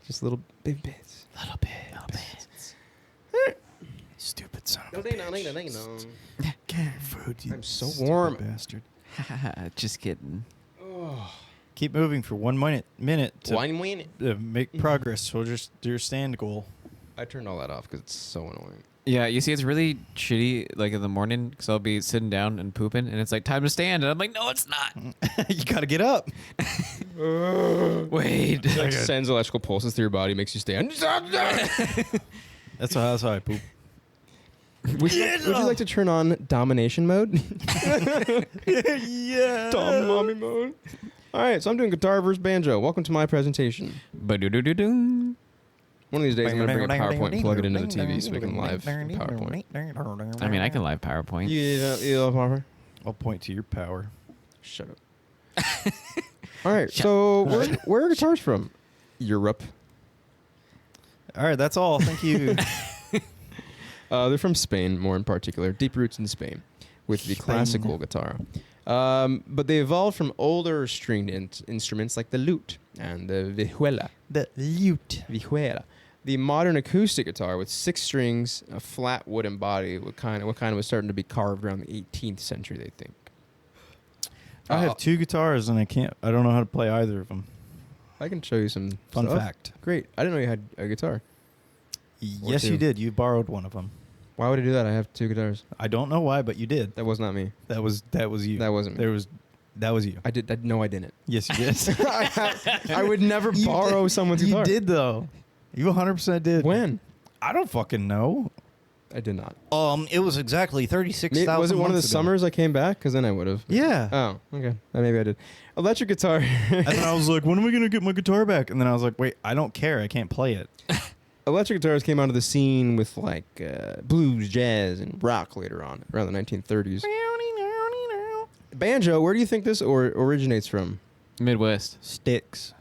Just little big bits. Little bits. Stupid son No, of a bitch. Food, you I'm so stupid warm. bastard. Just kidding. Keep moving for 1 minute to Wine win. make progress towards your stand goal. I turned all that off because it's so annoying. Yeah, you see, it's really shitty, like in the morning, because I'll be sitting down and pooping, and it's like, time to stand. And I'm like, no, it's not. You gotta get up. Wait. It like sends electrical pulses through your body, makes you stand. That's how I poop. Would you like to turn on domination mode? Yeah. Dom mommy mode. All right, so I'm doing guitar versus banjo. Welcome to my presentation. Ba-do-do-do-do. One of these days, I'm going to bring a PowerPoint and plug it into the TV so we can live PowerPoint. I mean, I can live PowerPoint. You love power? I'll point to your power. Shut up. All right, so where are guitars from? Europe. All right, that's all. Thank you. They're from Spain, more in particular. Deep roots in Spain with the classical guitar. But they evolved from older stringed instruments like the lute and the vihuela. The lute. Vihuela. The modern acoustic guitar with 6 strings, a flat wooden body, what kind of was starting to be carved around the 18th century, they think. I have 2 guitars and I don't know how to play either of them. I can show you some Fun stuff. fact. Great. I didn't know you had a guitar. Yes, 2. you did. You borrowed one of them. Why would I do that? I have 2 guitars. I don't know why, but you did. That was not me. That was you. That wasn't me. That was you. I did. No, I didn't. Yes, you did. I would never borrow someone's guitar. You did though. You 100% did. When? I don't fucking know. I did not. It was exactly 36,000. Was it one of the months ago. summers I came back? Because then I would have. Yeah. Oh, okay. Maybe I did. Electric guitar. And then I was like, when am I gonna get my guitar back? And then I was like, wait, I don't care. I can't play it. Electric guitars came onto the scene with like blues, jazz, and rock later on, around the 1930s. Banjo, where do you think this originates from? Midwest. Sticks.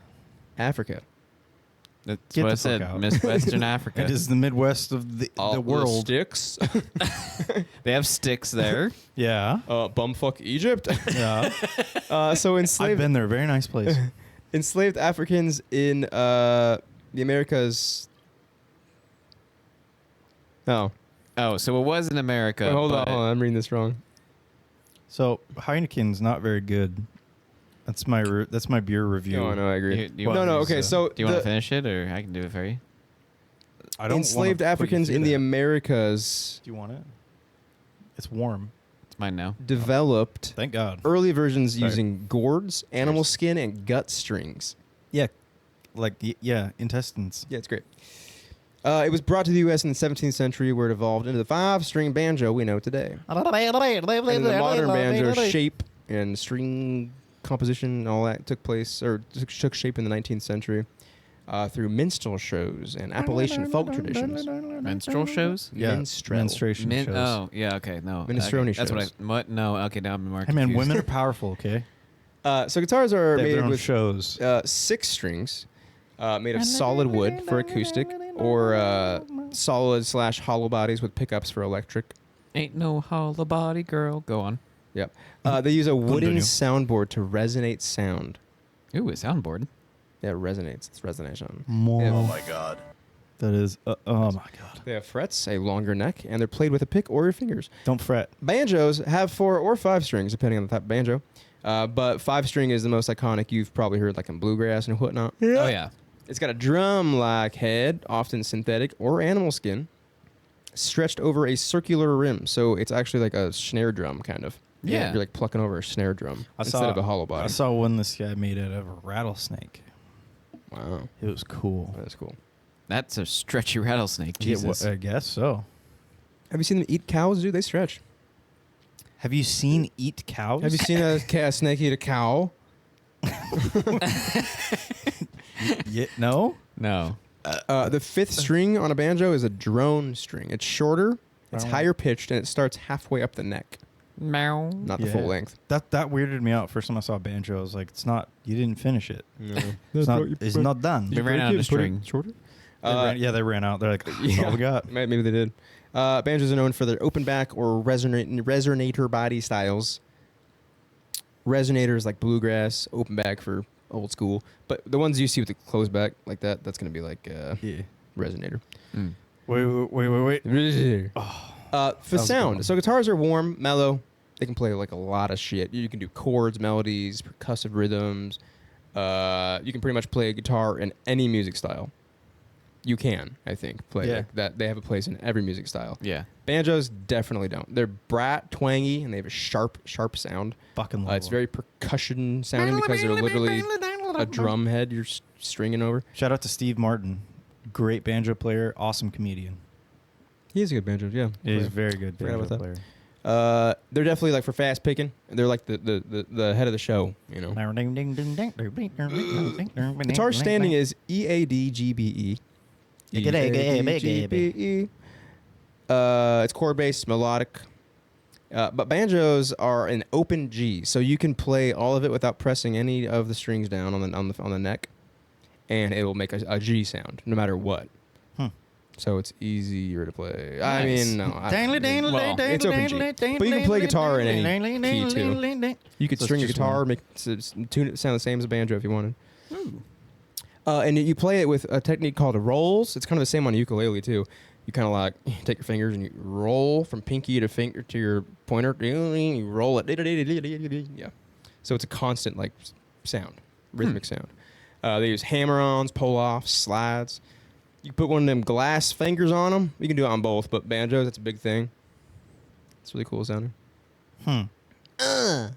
Africa. That's Get what the I said. fuck out. Midwestern Africa. It is the Midwest of the world. Sticks. They have sticks there. Yeah. Bumfuck Egypt. Yeah. So I've enslaved been there. Very nice place. enslaved Africans in the Americas. Oh, Oh, so it was in America. wait, hold but on, I'm reading this wrong. So Heineken's not very good. That's my beer review. No, I agree. You Well, want, no, okay. So do you want to finish it, or I can do it for you? I don't enslaved wanna put you Africans through in the that. Americas Do you want it? It's warm. It's mine now. developed Thank God. early versions Sorry. using gourds, animal skin, and gut strings. Yeah. Intestines. Yeah, it's great. It was brought to the U.S. in the 17th century, where it evolved into the 5-string banjo we know today. And the modern banjo shape and string composition and all that took shape in the 19th century through minstrel shows and Appalachian folk traditions. Minstrel shows? Yeah. Minstrel. Menstruation shows. Oh, yeah, okay, no. Minestrone okay, that's shows. what no, okay, now I'm more Hey man, confused. women are powerful. Okay. So guitars are They have their made own with shows. 6 strings made of solid wood for acoustic, or solid/hollow bodies with pickups for electric. Ain't no hollow body girl. Go on. Yep. They use a wooden Continue. soundboard to resonate sound. Ooh, a soundboard. Yeah, it resonates. It's resonation. Oh my god. That is. Oh my god. They have frets, a longer neck, and they're played with a pick or your fingers. Don't fret. Banjos have 4 or 5 strings, depending on the type of banjo. But 5-string is the most iconic. You've probably heard like in bluegrass and whatnot. Oh yeah. It's got a drum-like head, often synthetic or animal skin, stretched over a circular rim. So it's actually like a snare drum, kind of. Yeah. You're like plucking over a snare drum instead of a hollow body. I saw one this guy made out of a rattlesnake. Wow. It was cool. That's cool. That's a stretchy rattlesnake. Jesus. I guess so. Have you seen them eat cows, dude? They stretch. Have you seen eat cows? Have you seen a snake eat a cow? No. No. The 5th string on a banjo is a drone string. It's shorter, it's Oh. higher pitched, and it starts halfway up the neck, Meow. not the full length. That weirded me out. First time I saw banjo, I was like, "It's not. You didn't finish it. No. It's not done." They ran out of string. Shorter? They ran out. They're like, "That's all we got." Maybe they did. Banjos are known for their open back or resonator body styles. Resonator is like bluegrass, open back for old school. But the ones you see with the closed back like that, that's going to be like Yeah. resonator. Mm. Wait. For was a sound, good one. so guitars are warm, mellow. They can play like a lot of shit. You can do chords, melodies, percussive rhythms. You can pretty much play a guitar in any music style. You can, I think, play Yeah. like that. They have a place in every music style. Yeah. Banjos definitely don't. They're brat, twangy, and they have a sharp sound. Fucking. It's very percussion sounding because they're literally a drum head you're stringing over. Shout out to Steve Martin, great banjo player, awesome comedian. He is a good banjo, yeah. He's a very good Forgot banjo about player. They're definitely like for fast picking. They're like the head of the show, you know. Guitar standing is EADGBE. EADGBE. It's chord based, melodic. But banjos are an open G, so you can play all of it without pressing any of the strings down on the neck, and it will make a G sound no matter what. So it's easier to play. I mean, no. It's open G. But you can play guitar in any key, too. You could So it's string a just guitar, one. tune it sound the same as a banjo if you wanted. And you play it with a technique called rolls. It's kind of the same on ukulele, too. You kind of like take your fingers and you roll from pinky to finger to your pointer. You roll it. Yeah. So it's a constant like sound, rhythmic sound. They use hammer-ons, pull-offs, slides. You put one of them glass fingers on them. You can do it on both, but banjos, that's a big thing. It's really cool sounding. Guitar,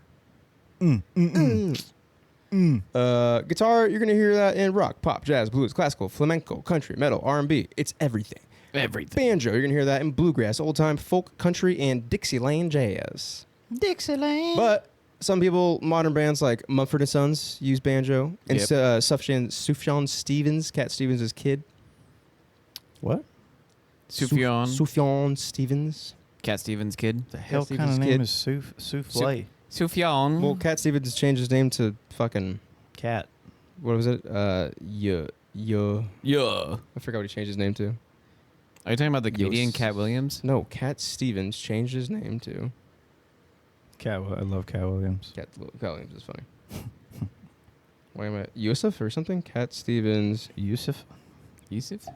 you're going to hear that in rock, pop, jazz, blues, classical, flamenco, country, metal, R&B. It's everything. Everything. Banjo, you're going to hear that in bluegrass, old-time folk, country, and Dixieland jazz. Dixieland. But some people, modern bands like Mumford & Sons use banjo. And Yep. Sufjan Stevens, Cat Stevens' kid. What? Sufjan. Sufjan Stevens. Cat Stevens' kid. The hell Stevens' kind of name kid. is Souffle? Sufjan. Well, Cat Stevens changed his name to fucking, Cat. what was it? Yeah. I forgot what he changed his name to. Are you talking about the comedian Cat Williams? No, Cat Stevens changed his name to. Cat. I love Cat Williams. Cat Williams is funny. Why am I Yusuf or something? Cat Stevens Yusuf. Yusuf?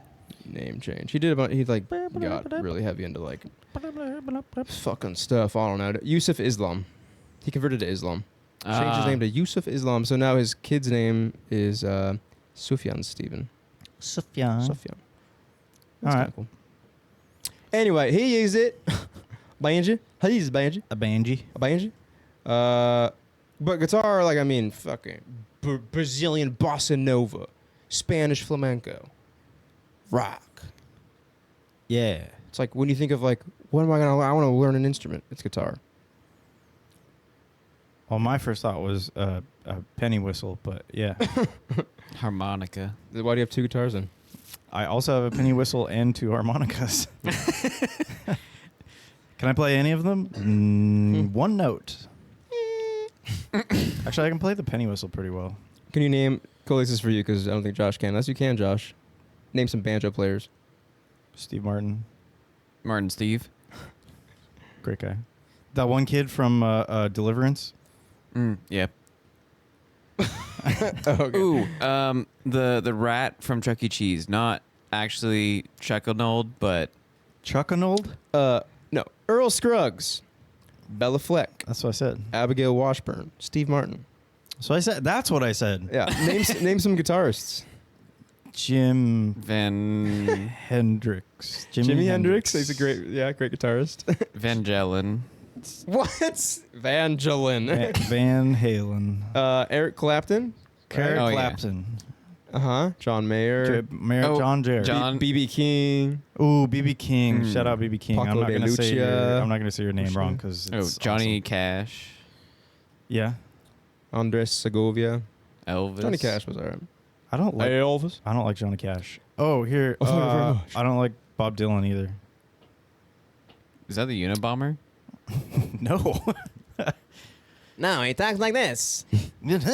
name change. He did about. He like got really heavy into like fucking stuff. I don't know. Yusuf Islam. He converted to Islam. Changed his name to Yusuf Islam. So now his kid's name is Sufjan Stephen. Sufjan. Sufjan. All right. Cool. Anyway, he used it. Banjo. He uses banjo. A banji. A banjo. But guitar, like, I mean, fucking Brazilian bossa nova, Spanish flamenco, rock. Yeah. It's like when you think of like, what am I gonna? I want to learn an instrument. It's guitar. Well, my first thought was a penny whistle, but yeah. Harmonica. Why do you have two guitars then? I also have a penny whistle and two harmonicas. Can I play any of them? One note. Actually, I can play the penny whistle pretty well. Can you name? Cully, this is for you because I don't think Josh can. Unless you can, Josh. Name some banjo players. Steve Martin, Martin Steve. great guy. That one kid from Deliverance. Yeah. Okay. Ooh, the rat from Chuck E. Cheese, not actually Chuck Arnold, but Chuck Arnold. No. Earl Scruggs. Bella Fleck. That's what I said. Abigail Washburn. Steve Martin. So I said. That's what I said. Yeah. Name some guitarists. Jim Van Hendrix. Jimi Hendrix. He's a great guitarist. Vangelis. What? Vangelis. Van Halen. Eric Clapton. Eric Oh, yeah. Clapton. John Mayer. John Jarrett. John- B.B. King. Ooh, BB King. Shout out BB King. Paco I'm not de gonna say Lucia. I'm not gonna say your name wrong because Johnny Cash, Yeah, Andres Segovia. Elvis. Johnny Cash was alright. I don't like. Elvis. I don't like Johnny Cash. Oh, here. Oh, thank you very much. I don't like Bob Dylan either. Is that the Unabomber? No. No, he talks like this. That's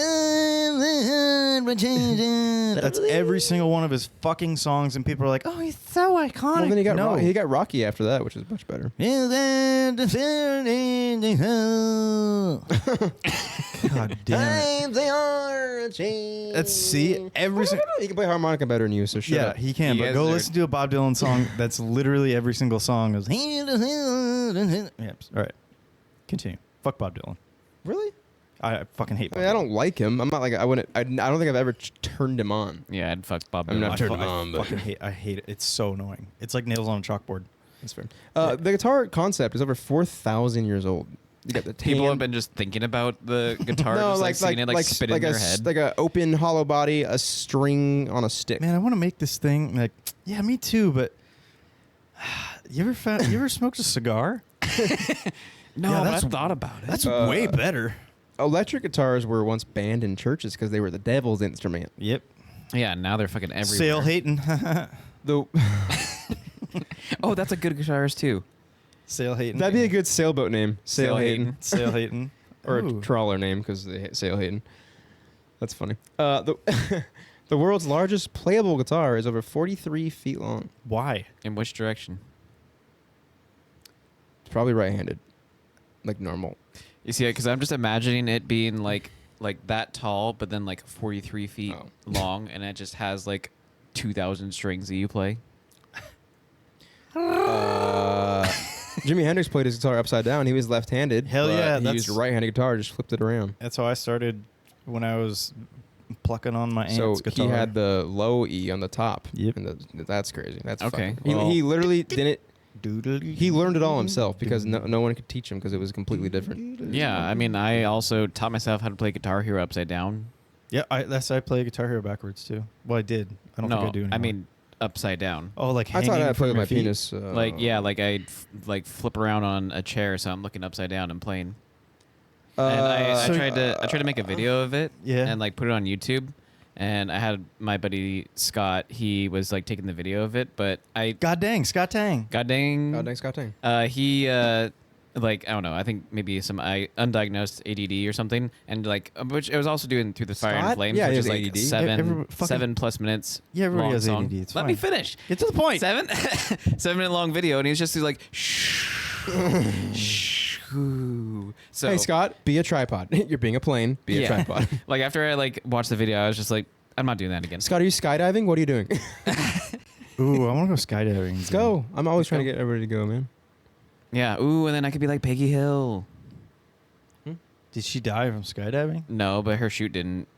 every single one of his fucking songs, and people are like, "Oh, he's so iconic." Well, then no. he got Rocky after that, which is much better. God damn it. They are changing. Let's see every single. He can play harmonica better than you, so shut Yeah, up. he can. You But guys go are- listen to a Bob Dylan song that's literally every single song is. Yep. All right. Continue. Fuck Bob Dylan. Really? I fucking hate I Bob mean, I Dylan. don't like him. I'm not like I wouldn't. I don't think I've ever turned him on. Yeah, I'd fuck Bob I'm Dylan. not I, turned fu- him on, I but fucking hate. I hate it. It's so annoying. It's like nails on a chalkboard. that's fair. The guitar concept is over 4,000 years old. You got the People tan- have been just thinking about the guitar, no, just like seeing it like spit in their head. like a open hollow body, a string on a stick. Man, I want to make this thing like. Yeah, me too. But you ever smoked a cigar? No, Yeah, but that's- I've thought about it. That's way better. Electric guitars were once banned in churches because they were the devil's instrument. Yep. Yeah, now they're fucking everywhere. Sail hating. The Oh, that's a good guitarist too. Sail hating. that'd be a good sailboat name. Sail Hayden. Sail hating. Or Ooh. a trawler name because they sail Hayden. That's funny. The the world's largest playable guitar is over 43 feet long. Why? In which direction? It's probably right-handed, like normal. You see, because I'm just imagining it being like that tall, but then like 43 feet Oh. long, and it just has like 2,000 strings that you play. Jimi Hendrix played his guitar upside down. He was left-handed. Hell but yeah, He that's- used a right-handed guitar, just flipped it around. That's how I started when I was plucking on my So aunt's guitar. he had the low E on the top. Yep. And that's crazy. That's Okay. fucking- Well- he literally didn't. Doodly. He learned it all himself because no one could teach him because it was completely different. Yeah, I mean, I also taught myself how to play Guitar Hero upside down. Yeah, I play Guitar Hero backwards too. Well, I did. I don't think I do anymore. I mean upside down. oh, like I taught hanging how to play from with your my feet? penis. Like yeah, like I'd like flip around on a chair, so I'm looking upside down and playing. And I So- tried to make a video of it, Yeah. and like put it on YouTube. And I had my buddy Scott. He was like taking the video of it, but God dang, Scott Tang. God dang, God dang, Scott dang. he like I don't know. I think maybe some undiagnosed ADD or something, and like which I was also doing through the Fire and Scott? Flames, Yeah, he which is has like ADD. seven fucking- 7+ minutes. Yeah, everybody long has song. ADD. It's Let me fine. finish. Get to the point. 7 minute long video, and he's just like shh. So Hey Scott, be a tripod. You're being a plane. Be a Yeah. tripod. like after I like watched the video, I was just like, I'm not doing that again. Scott, are you skydiving? What are you doing? Ooh, I want to go skydiving. Let's go. I'm always Let's trying go. to get everybody to go, man. Yeah. Ooh, and then I could be like Peggy Hill. Did she die from skydiving? No, but her chute didn't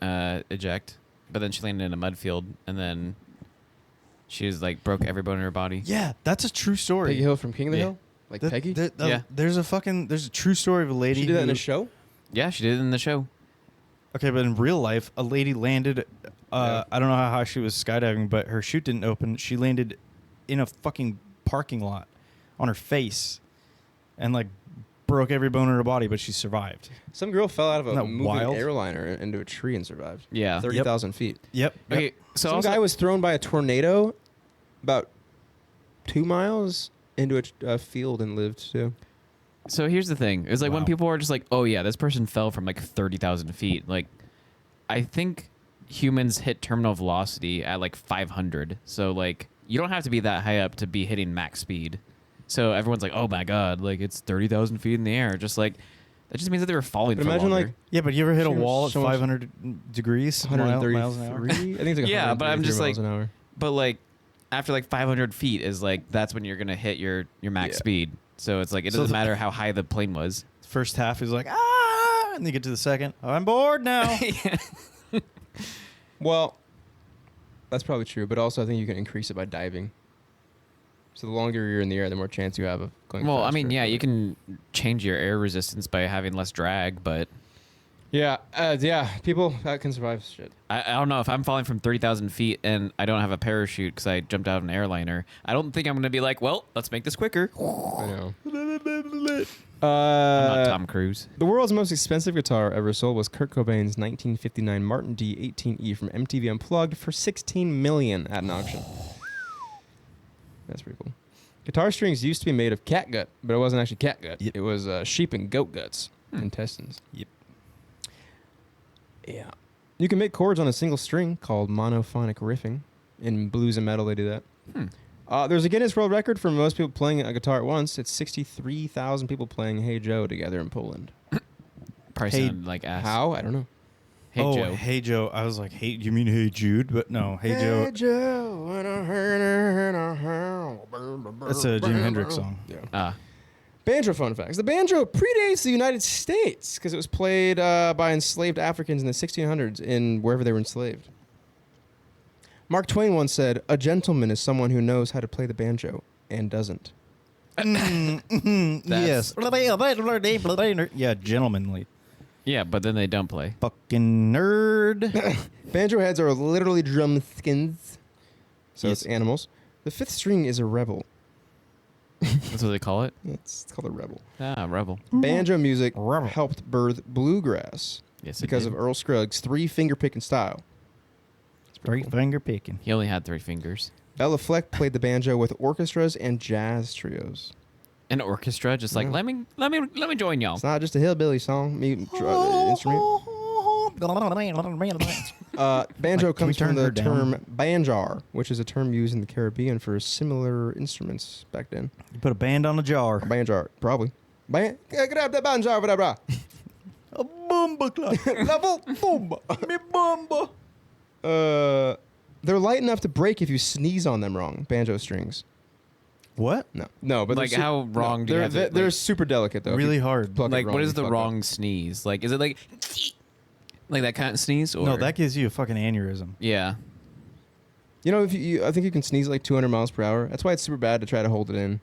eject. But then she landed in a mud field, and then she was like broke every bone in her body. Yeah, that's a true story. Peggy Hill from King of the Yeah. Hill? Like That- Peggy? Yeah. There's a true story of a lady. She did that in who- a show? Yeah, she did it in the show. Okay, but in real life, a lady landed. Yeah. I don't know how high she was skydiving, but her chute didn't open. She landed in a fucking parking lot on her face, and like broke every bone in her body, but she survived. Some girl fell out of a Isn't that moving wild? airliner into a tree and survived. Yeah. 30,000 feet. Yep. Okay, so Some also, guy was thrown by a tornado about 2 miles into a field and lived too. so here's the thing. It's like when Wow. people are just like, oh yeah, this person fell from like 30,000 feet. Like, I think humans hit terminal velocity at like 500. So like you don't have to be that high up to be hitting max speed. So everyone's like, oh my god, like it's 30,000 feet in the air. Just like that just means that they were falling. But for imagine longer. like Yeah, but you ever hit a So much- wall at so much- 500 degrees? 133. Miles an hour? I think it's like Yeah, but I'm just 133 like- miles an hour. But like after like 500 feet is like that's when you're gonna hit your max Yeah. speed. So it's like it So doesn't the- matter how high the plane was. First half is like, and then you get to the second. I'm bored now. Well, that's probably true, but also I think you can increase it by diving. So the longer you're in the air, the more chance you have of going. Well, I faster. mean, yeah, you can change your air resistance by having less drag, but Yeah, people that can survive shit. I don't know if I'm falling from 30,000 feet and I don't have a parachute because I jumped out of an airliner. I don't think I'm going to be like, well, let's make this quicker. I know. I'm not Tom Cruise. The world's most expensive guitar ever sold was Kurt Cobain's 1959 Martin D18E from MTV Unplugged for $16 million at an auction. That's pretty cool. Guitar strings used to be made of cat gut, but it wasn't actually cat gut. Yep. It was sheep and goat guts, intestines. Yep. Yeah. You can make chords on a single string called monophonic riffing. In blues and metal, they do that. There's a Guinness World Record for most people playing a guitar at once. It's 63,000 people playing Hey Joe together in Poland. Probably Hey, sounded like ass. How? I don't know. Hey, oh, Joe. Hey Joe. I was like, hey, you mean Hey Jude? But no, Hey Joe. Joe. That's a Jimi Hendrix song. Yeah. Banjo fun facts. The banjo predates the United States because it was played by enslaved Africans in the 1600s in wherever they were enslaved. Mark Twain once said, "A gentleman is someone who knows how to play the banjo and doesn't." Yes. Yeah, gentlemanly. Yeah, but then they don't play. Fucking nerd. Banjo heads are literally drum skins, so Yes. it's animals. The fifth string is a rebel. That's what they call it? It's called a rebel. Ah, rebel. Banjo music Rebel. helped birth bluegrass Yes, it because did. of Earl Scruggs' three-finger picking style. It's pretty cool. Finger picking. He only had 3 fingers. Ella Fleck played the banjo with orchestras and jazz trios. An orchestra, just like Yeah. let me join y'all. It's not just a hillbilly song. Instrument. Banjo Like, can we comes from turn the her down? term banjar, which is a term used in the Caribbean for similar instruments back then. You put a band on a jar. A banjar, probably. Grab the banjar, blah, blah. A bomba clock. Level bomba. Me bomba. They're light enough to break if you sneeze on them wrong. Banjo strings. What? No, but Like, they're how wrong do you they're, have to, they're like- super delicate though. If Really you hard. pluck it Like, wrong, what you is the fuck up. wrong sneeze? Like, is it like that kind of sneeze? Or No, that gives you a fucking aneurysm. yeah. You know, I think you can sneeze like 200 miles per hour. That's why it's super bad to try to hold it in.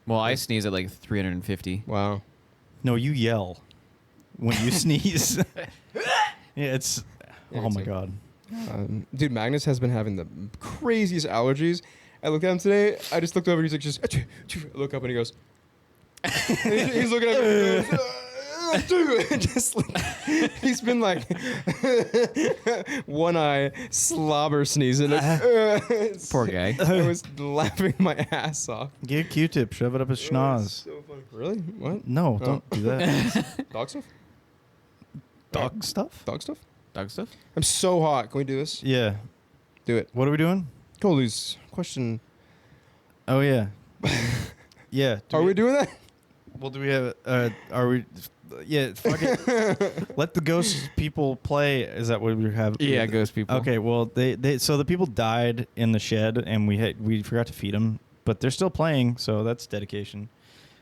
Well, I sneeze at like 350. Wow. No, you yell when you sneeze. Yeah, it's. Yeah, Oh it's my like- god. Dude, Magnus has been having the craziest allergies. I looked at him today. I just looked over. He's like, just I look up and he goes. he's looking at me. Just like, he's been like one eye slobber sneezing. Poor guy. I was laughing my ass off. Get a Q-tip, shove it up his schnoz. So funny. Really? What? No, Oh. don't do that. Dog stuff? Dog stuff? Dog stuff? Dog stuff? I'm so hot. Can we do this? Yeah. Do it. What are we doing? Coley's question. Oh yeah. Yeah. Are we doing that? Well, do we have? Are we? Yeah. Fuck it. Let the ghost people play. Is that what we have? Yeah, ghost people. Okay. Well, they so the people died in the shed, and we forgot to feed them, but they're still playing, so that's dedication.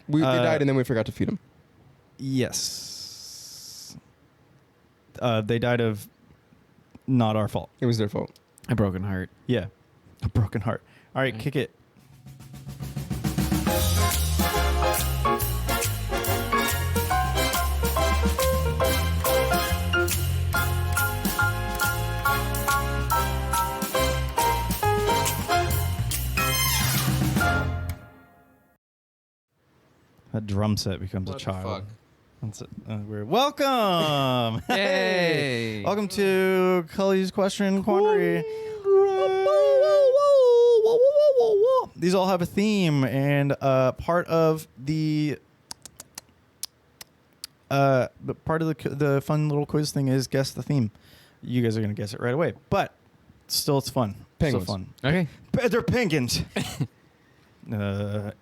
They died and then we forgot to feed him. Yes. They died of not our fault. It was their fault. A broken heart. Yeah. A broken heart. All right, kick it. That drum set becomes What a the child. fuck? That's it. We're welcome. Yay! Welcome to Cully's question quandary. These all have a theme, and part of the the fun little quiz thing is guess the theme. You guys are going to guess it right away. But still, it's fun. Penguins. Still fun. Okay. They're penguins.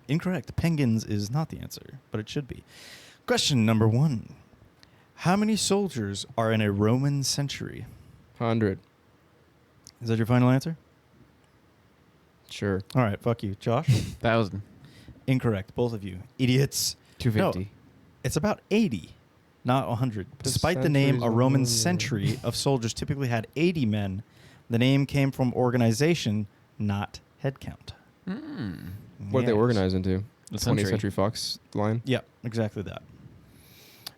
Incorrect. Penguins is not the answer, but it should be. Question number 1. How many soldiers are in a Roman century? 100. Is that your final answer? Sure. All right, fuck you. Josh? 1,000. Incorrect. Both of you. Idiots. 250. No, it's about 80, not 100. Despite the name, a Roman century of soldiers typically had 80 men. The name came from organization, not head count. What did they Yes. organize into? The 20th century. Century Fox line? Yep, exactly that.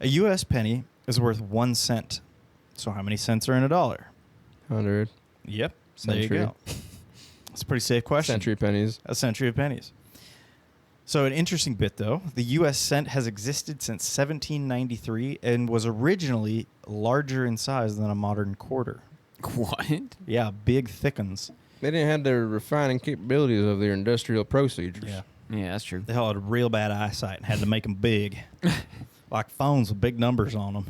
A U.S. penny is worth 1 cent. So how many cents are in a dollar? 100. Yep. Century. There you go. It's a pretty safe question. Century pennies. A century of pennies. So an interesting bit, though. The U.S. cent has existed since 1793 and was originally larger in size than a modern quarter. What? Yeah, big thickens. They didn't have the refining capabilities of their industrial procedures. Yeah. Yeah, that's true. They all had real bad eyesight and had to make them big. Like phones with big numbers on them.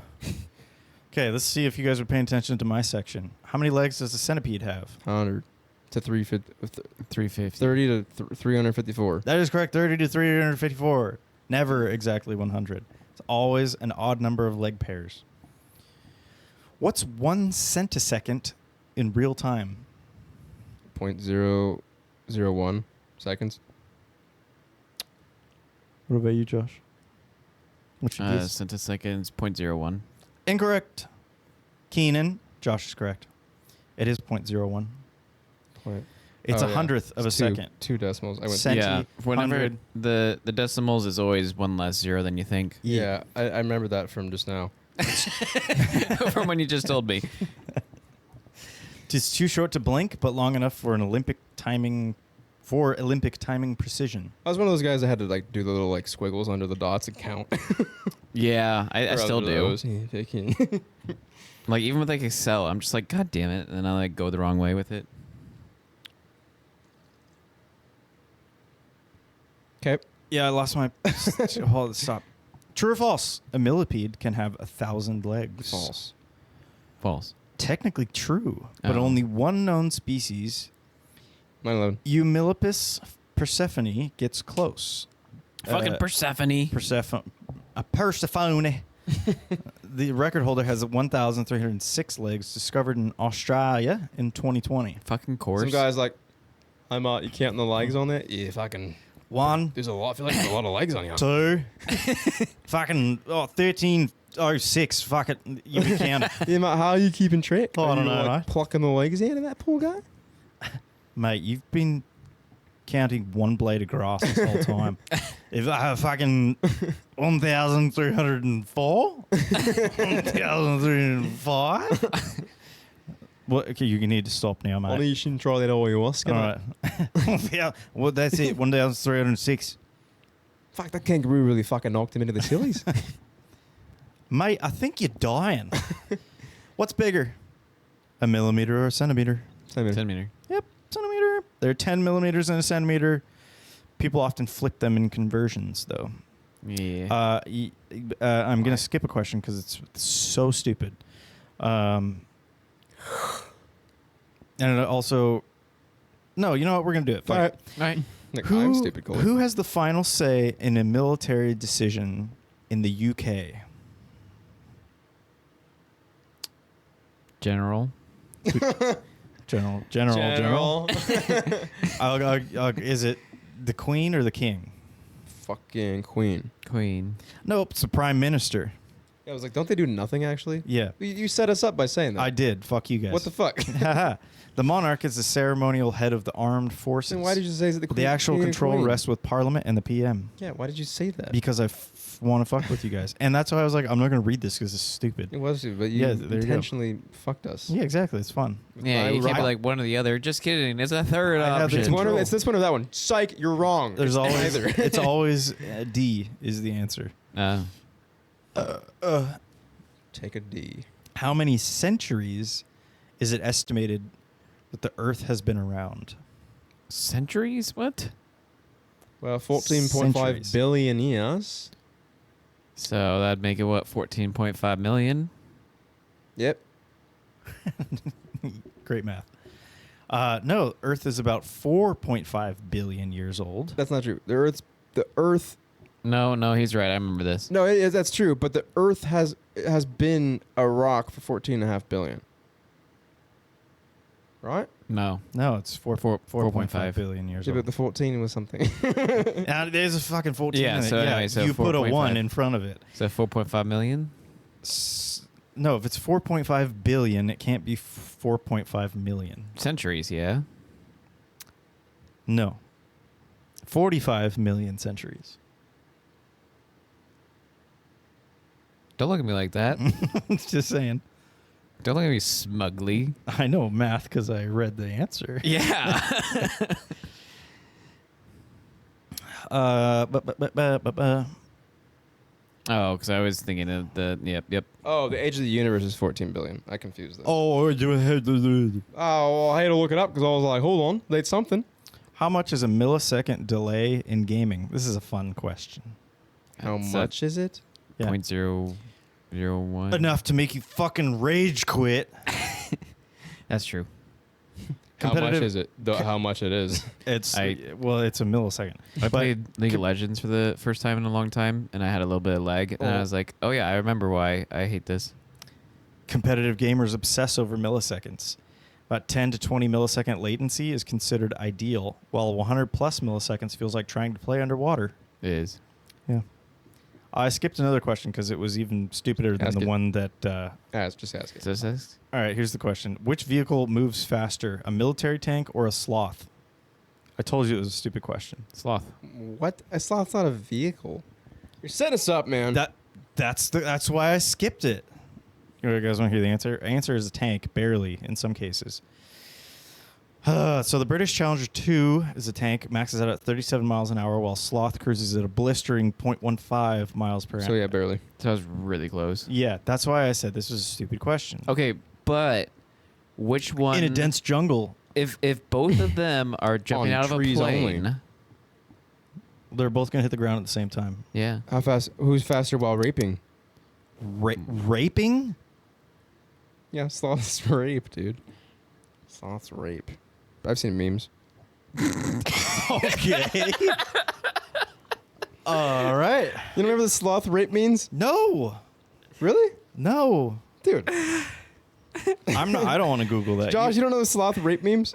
Okay, let's see if you guys are paying attention to my section. How many legs does a centipede have? 100 to 350. 350. 30 to 354. That is correct, 30 to 354. Never exactly 100. It's always an odd number of leg pairs. What's 1 centisecond in real time? 0.001 seconds. What about you, Josh? What's your guess? Centiseconds, 0.01. Incorrect. Keenan. Josh is correct. It is 0.01. It's Oh, a yeah. hundredth of a It's second. two decimals. I went. Cent- Yeah, whenever 100. the decimals is always one less zero than you think. Yeah, I remember that from just now. From when you just told me. It's too short to blink, but long enough for Olympic timing precision. I was one of those guys that had to like do the little like squiggles under the dots and count. Yeah, I still do. do. Like even with like Excel, I'm just like, God damn it, and then I like go the wrong way with it. Okay. Yeah, I lost my. Hold, stop. True or false? A millipede can have 1,000 legs. False. False. Technically true, but Oh. only one known species, 9/11. Eumillipus persephone, gets close. Fucking Persephone. Persephone. The record holder has 1,306 legs, discovered in Australia in 2020. Fucking course. Some guys like, I'm you counting the legs on that? Yeah, fucking. 1, There's a lot. I feel like there's a lot of legs on you. 2, fucking 1306. Fuck it, you can count it. Yeah, mate, how are you keeping track? Oh, I Are don't you, know, like, mate. plucking the legs out of that poor guy? Mate, you've been counting one blade of grass this whole time. If I have fucking 1,304, 1,305. Well, okay, you need to stop now, mate. Only you shouldn't try that ayahuasca. All right. Yeah, well, that's it. 1,306. Fuck, that kangaroo really fucking knocked him into the sillies. Mate, I think you're dying. What's bigger, a millimeter or a centimeter? Centimeter. Yep, centimeter. They're 10 millimeters in a centimeter. People often flip them in conversions, though. Yeah. I'm going to skip a question because it's so stupid. And also, no, you know what? We're going to do it. Fuck All it. right. All right. Like, I'm stupid, Cully. Who has the final say in a military decision in the UK? General. General. Is it the Queen or the King? Fucking queen. Queen. Nope, it's the Prime Minister. I was like, don't they do nothing, actually? Yeah, You set us up by saying that. I did. Fuck you guys. What the fuck? The monarch is the ceremonial head of the armed forces. Then why did you say that the queen? The actual king and control queen? rests with Parliament and the PM. Yeah, why did you say that? Because I want to fuck with you guys. And that's why I was like, I'm not going to read this because it's stupid. It was, but you Yeah, there you go. intentionally fucked us. Yeah, exactly. It's fun. Yeah, you can't be I- like one or the other. Just kidding. It's a third I have the option. control. It's this one or that one. Psych, you're wrong. There's It's always, neither. it's always D is the answer. Take a D. How many centuries is it estimated that the Earth has been around? Centuries? What? Well, 14.5 Centuries. billion years. So that'd make it what? 14.5 million. Yep. Great math. No, Earth is about 4.5 billion years old. That's not true. The Earth. No, he's right. I remember this. No, that's true. But the Earth has been a rock for 14.5 billion. Right? No. No, it's 4.5 4.5 billion years Yeah, but old. the 14 was something. There's a fucking 14 Yeah, in it. so anyway, so you put a 4.5. 1 in front of it. So 4.5 million? No, if it's 4.5 billion, it can't be 4.5 million. Centuries, yeah. No. 45 million centuries. Don't look at me like that. Just saying. Don't look at me smugly. I know math because I read the answer. Yeah. Oh, because I was thinking of the... Yep. Oh, the age of the universe is 14 billion. I confused that. Oh, well, I had to look it up because I was like, hold on, that's something. how much is a millisecond delay in gaming? This is a fun question. How That's much is it? Yeah. 0.001. Enough to make you fucking rage quit. That's true. How much Competitive- is it? How much it is? It's I- it's a millisecond. I But played League of Legends for the first time in a long time, and I had a little bit of lag, and I Oh. was like, oh yeah, I remember why I hate this. competitive gamers obsess over milliseconds. About 10 to 20 millisecond latency is considered ideal, while 100 plus milliseconds feels like trying to play underwater. It is. Yeah. I skipped another question because it was even stupider than Ask the it. one that... Just ask it. Is this? All right, here's the question. Which vehicle moves faster, a military tank or a sloth? I told you it was a stupid question. Sloth. What? A sloth's not a vehicle. You're setting us up, man. That's why I skipped it. You guys want to hear the answer? Answer is a tank, barely in some cases. So the British Challenger 2 is a tank, maxes out at 37 miles an hour, while Sloth cruises at a blistering 0.15 miles per hour. So yeah, barely. So I was really close. Yeah, that's why I said this was a stupid question. Okay, but which one? In a dense jungle, If both of them are jumping On out of a trees plane, only. they're both going to hit the ground at the same time. yeah. How fast? Who's faster while raping? Raping? Yeah, sloths rape, dude. Sloths rape. I've seen memes. Okay. All right. You don't remember the sloth rape memes? No. Really? No. Dude. I'm not. I don't want to Google that. Josh, you don't know the sloth rape memes?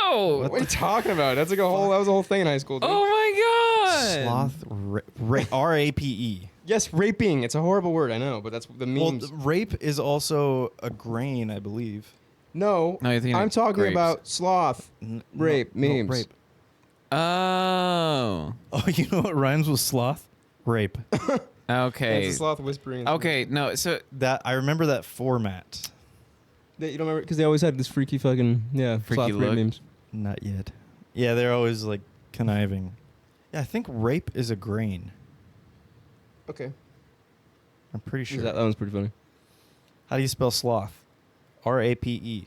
No. What are you talking about? That's like that was a whole thing in high school, dude. Oh my god. Sloth R-A-P-E. Yes, raping. It's a horrible word, I know, but that's the Well, memes. rape is also a grain, I believe. No, No, you're thinking I'm of talking grapes. about sloth. Rape, memes. rape. Oh. Oh, you know what rhymes with sloth? Rape. Okay. That's a sloth whispering. Okay. No. So That I remember that format. You don't remember because they always had this freaky fucking Freaky sloth rape look. memes. Not yet. Yeah, they're always like conniving. Yeah, I think rape is a grain. Okay, I'm pretty sure. that one's pretty funny. How do you spell sloth? R-A-P-E.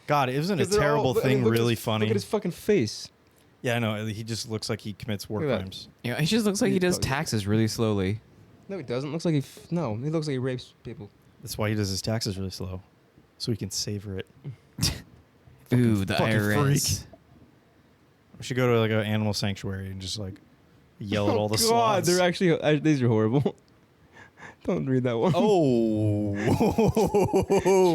God, isn't a 'Cause they're terrible all- I mean, thing look at really his- funny? Look at his fucking face. Yeah, I know. He just looks like he commits war Look at that. crimes. you know, he just looks like he does taxes really slowly. No, he doesn't. Looks like he looks like he rapes people. That's why he does his taxes really slow, so he can savor it. Ooh, the fucking IRS. We should go to like an animal sanctuary and just like yell at all the God, sloths. they're actually these are horrible. Don't read that one. Oh,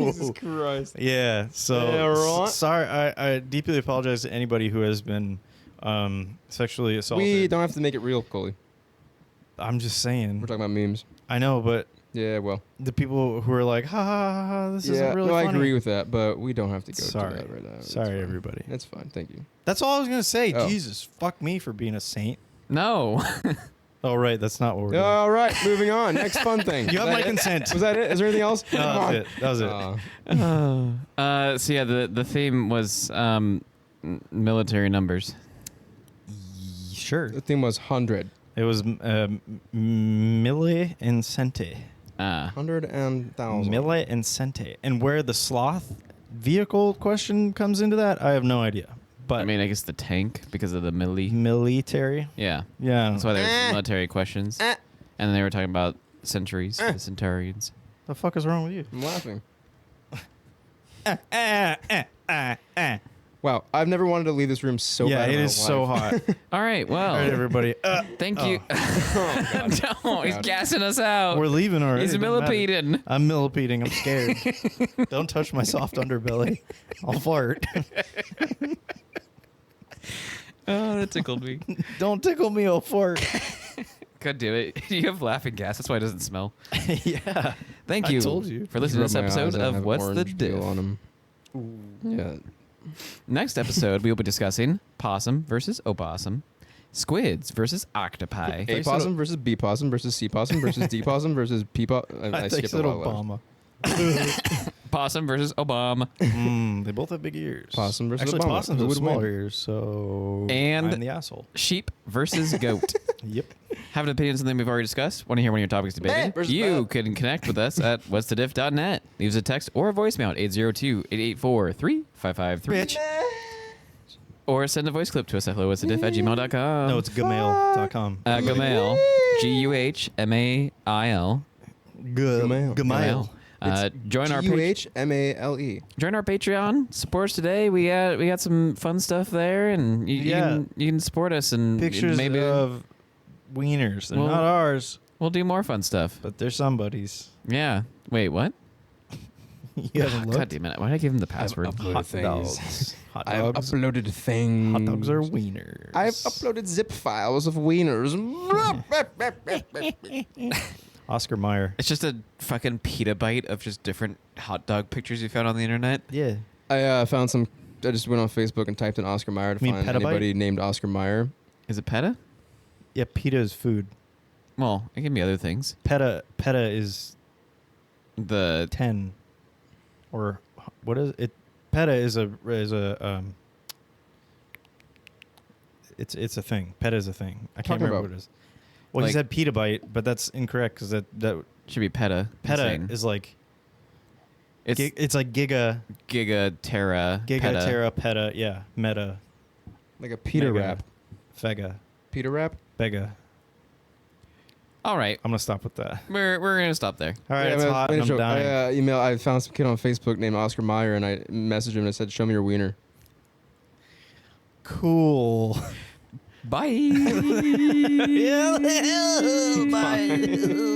Jesus Christ. yeah. So Yeah, right. sorry. I deeply apologize to anybody who has been sexually assaulted. We don't have to make it real, Cully. I'm just saying. We're talking about memes. I know, but Yeah, well. the people who are like, ha ha ha, ha this isn't really no, funny. I agree with that, but we don't have to go Sorry. to that right now. It's Sorry, fine. everybody. That's fine. Thank you. That's all I was gonna say. Oh. Jesus, fuck me for being a saint. No. Oh right, that's not what we're doing. All right, moving on. Next fun thing. You have Was my that it? consent. Was that it? Is there anything else? No, Come that on. was it. That was it. So yeah, the theme was military numbers. Sure. The theme was 100. It was milli and centi. 100 and 1,000. Milli and centi. And where the sloth vehicle question comes into that, I have no idea. But I mean, I guess the tank because of the military. Yeah. Yeah. That's why there's military questions. And then they were talking about centuries, the centurions. The fuck is wrong with you? I'm laughing. Wow, I've never wanted to leave this room so Yeah, bad. it in my is so life. hot. All right, well, All right, everybody. thank you. No, he's gassing us out. We're leaving already. He's It doesn't matter. millipeding. I'm millipeding. I'm scared. Don't touch my soft underbelly. I'll fart. Oh, that tickled me. Don't tickle me, I'll fart. Could do it. You have laughing gas. That's why it doesn't smell. Yeah. Thank I you, told you. for listening to this Rub my eyes episode and of have What's the orange peel Diff. on 'em. Yeah. Next episode, we will be discussing possum versus opossum, squids versus octopi, A possum versus B possum versus C possum versus D possum versus P possum. I skipped said a lot. Obama. possum versus Obama, They both have big ears. Possum versus Actually, Obama. possums Who have would small win? ears, so And- I'm the asshole. sheep versus goat. Yep. Have an opinion on something we've already discussed? Want to hear one of your topics debated? versus You bad. can connect with us at what'sthediff.net. Leave us a text or a voicemail at 802-884-3553. Bitch. Or send a voice clip to us at hello@gmail.com. No, it's gmail.com. Gmail. Guhmail. Gmail. Gmail. Join our G-U-H-M-A-L-E. join our Patreon. Support us today. We got some fun stuff there, and you can support us and Pictures maybe of wieners. They're Well- not ours, we'll do more fun stuff. but they're somebody's. Yeah. Wait, what? You haven't God looked? damn it! Why did I give him the password? uploaded Hot things. dogs. Hot I've dogs. uploaded things. Hot dogs are wieners. I've uploaded zip files of wieners. Oscar Mayer. It's just a fucking petabyte of just different hot dog pictures you found on the internet. Yeah. I found some. I just went on Facebook and typed in Oscar Mayer to You mean find petabyte? anybody named Oscar Mayer. Is it PETA? Yeah, pita is food. Well, it can be other things. Peta is The 10. Or what is it? Peta is a it's a thing. Peta is a thing. I can't Talking remember about- what it is. Well, he like- said petabyte, but that's incorrect because that should be PETA. peta Insane. is like It's it's like giga giga PETA. tera peta, yeah, meta Like a Peter mega, rap. fega Peter rap? bega. All right, I'm gonna stop with that. we're gonna stop there. All right, it's hot. And I'm dying. I found some kid on Facebook named Oscar Mayer and I messaged him and I said, "Show me your wiener." Cool. Bye. Bye.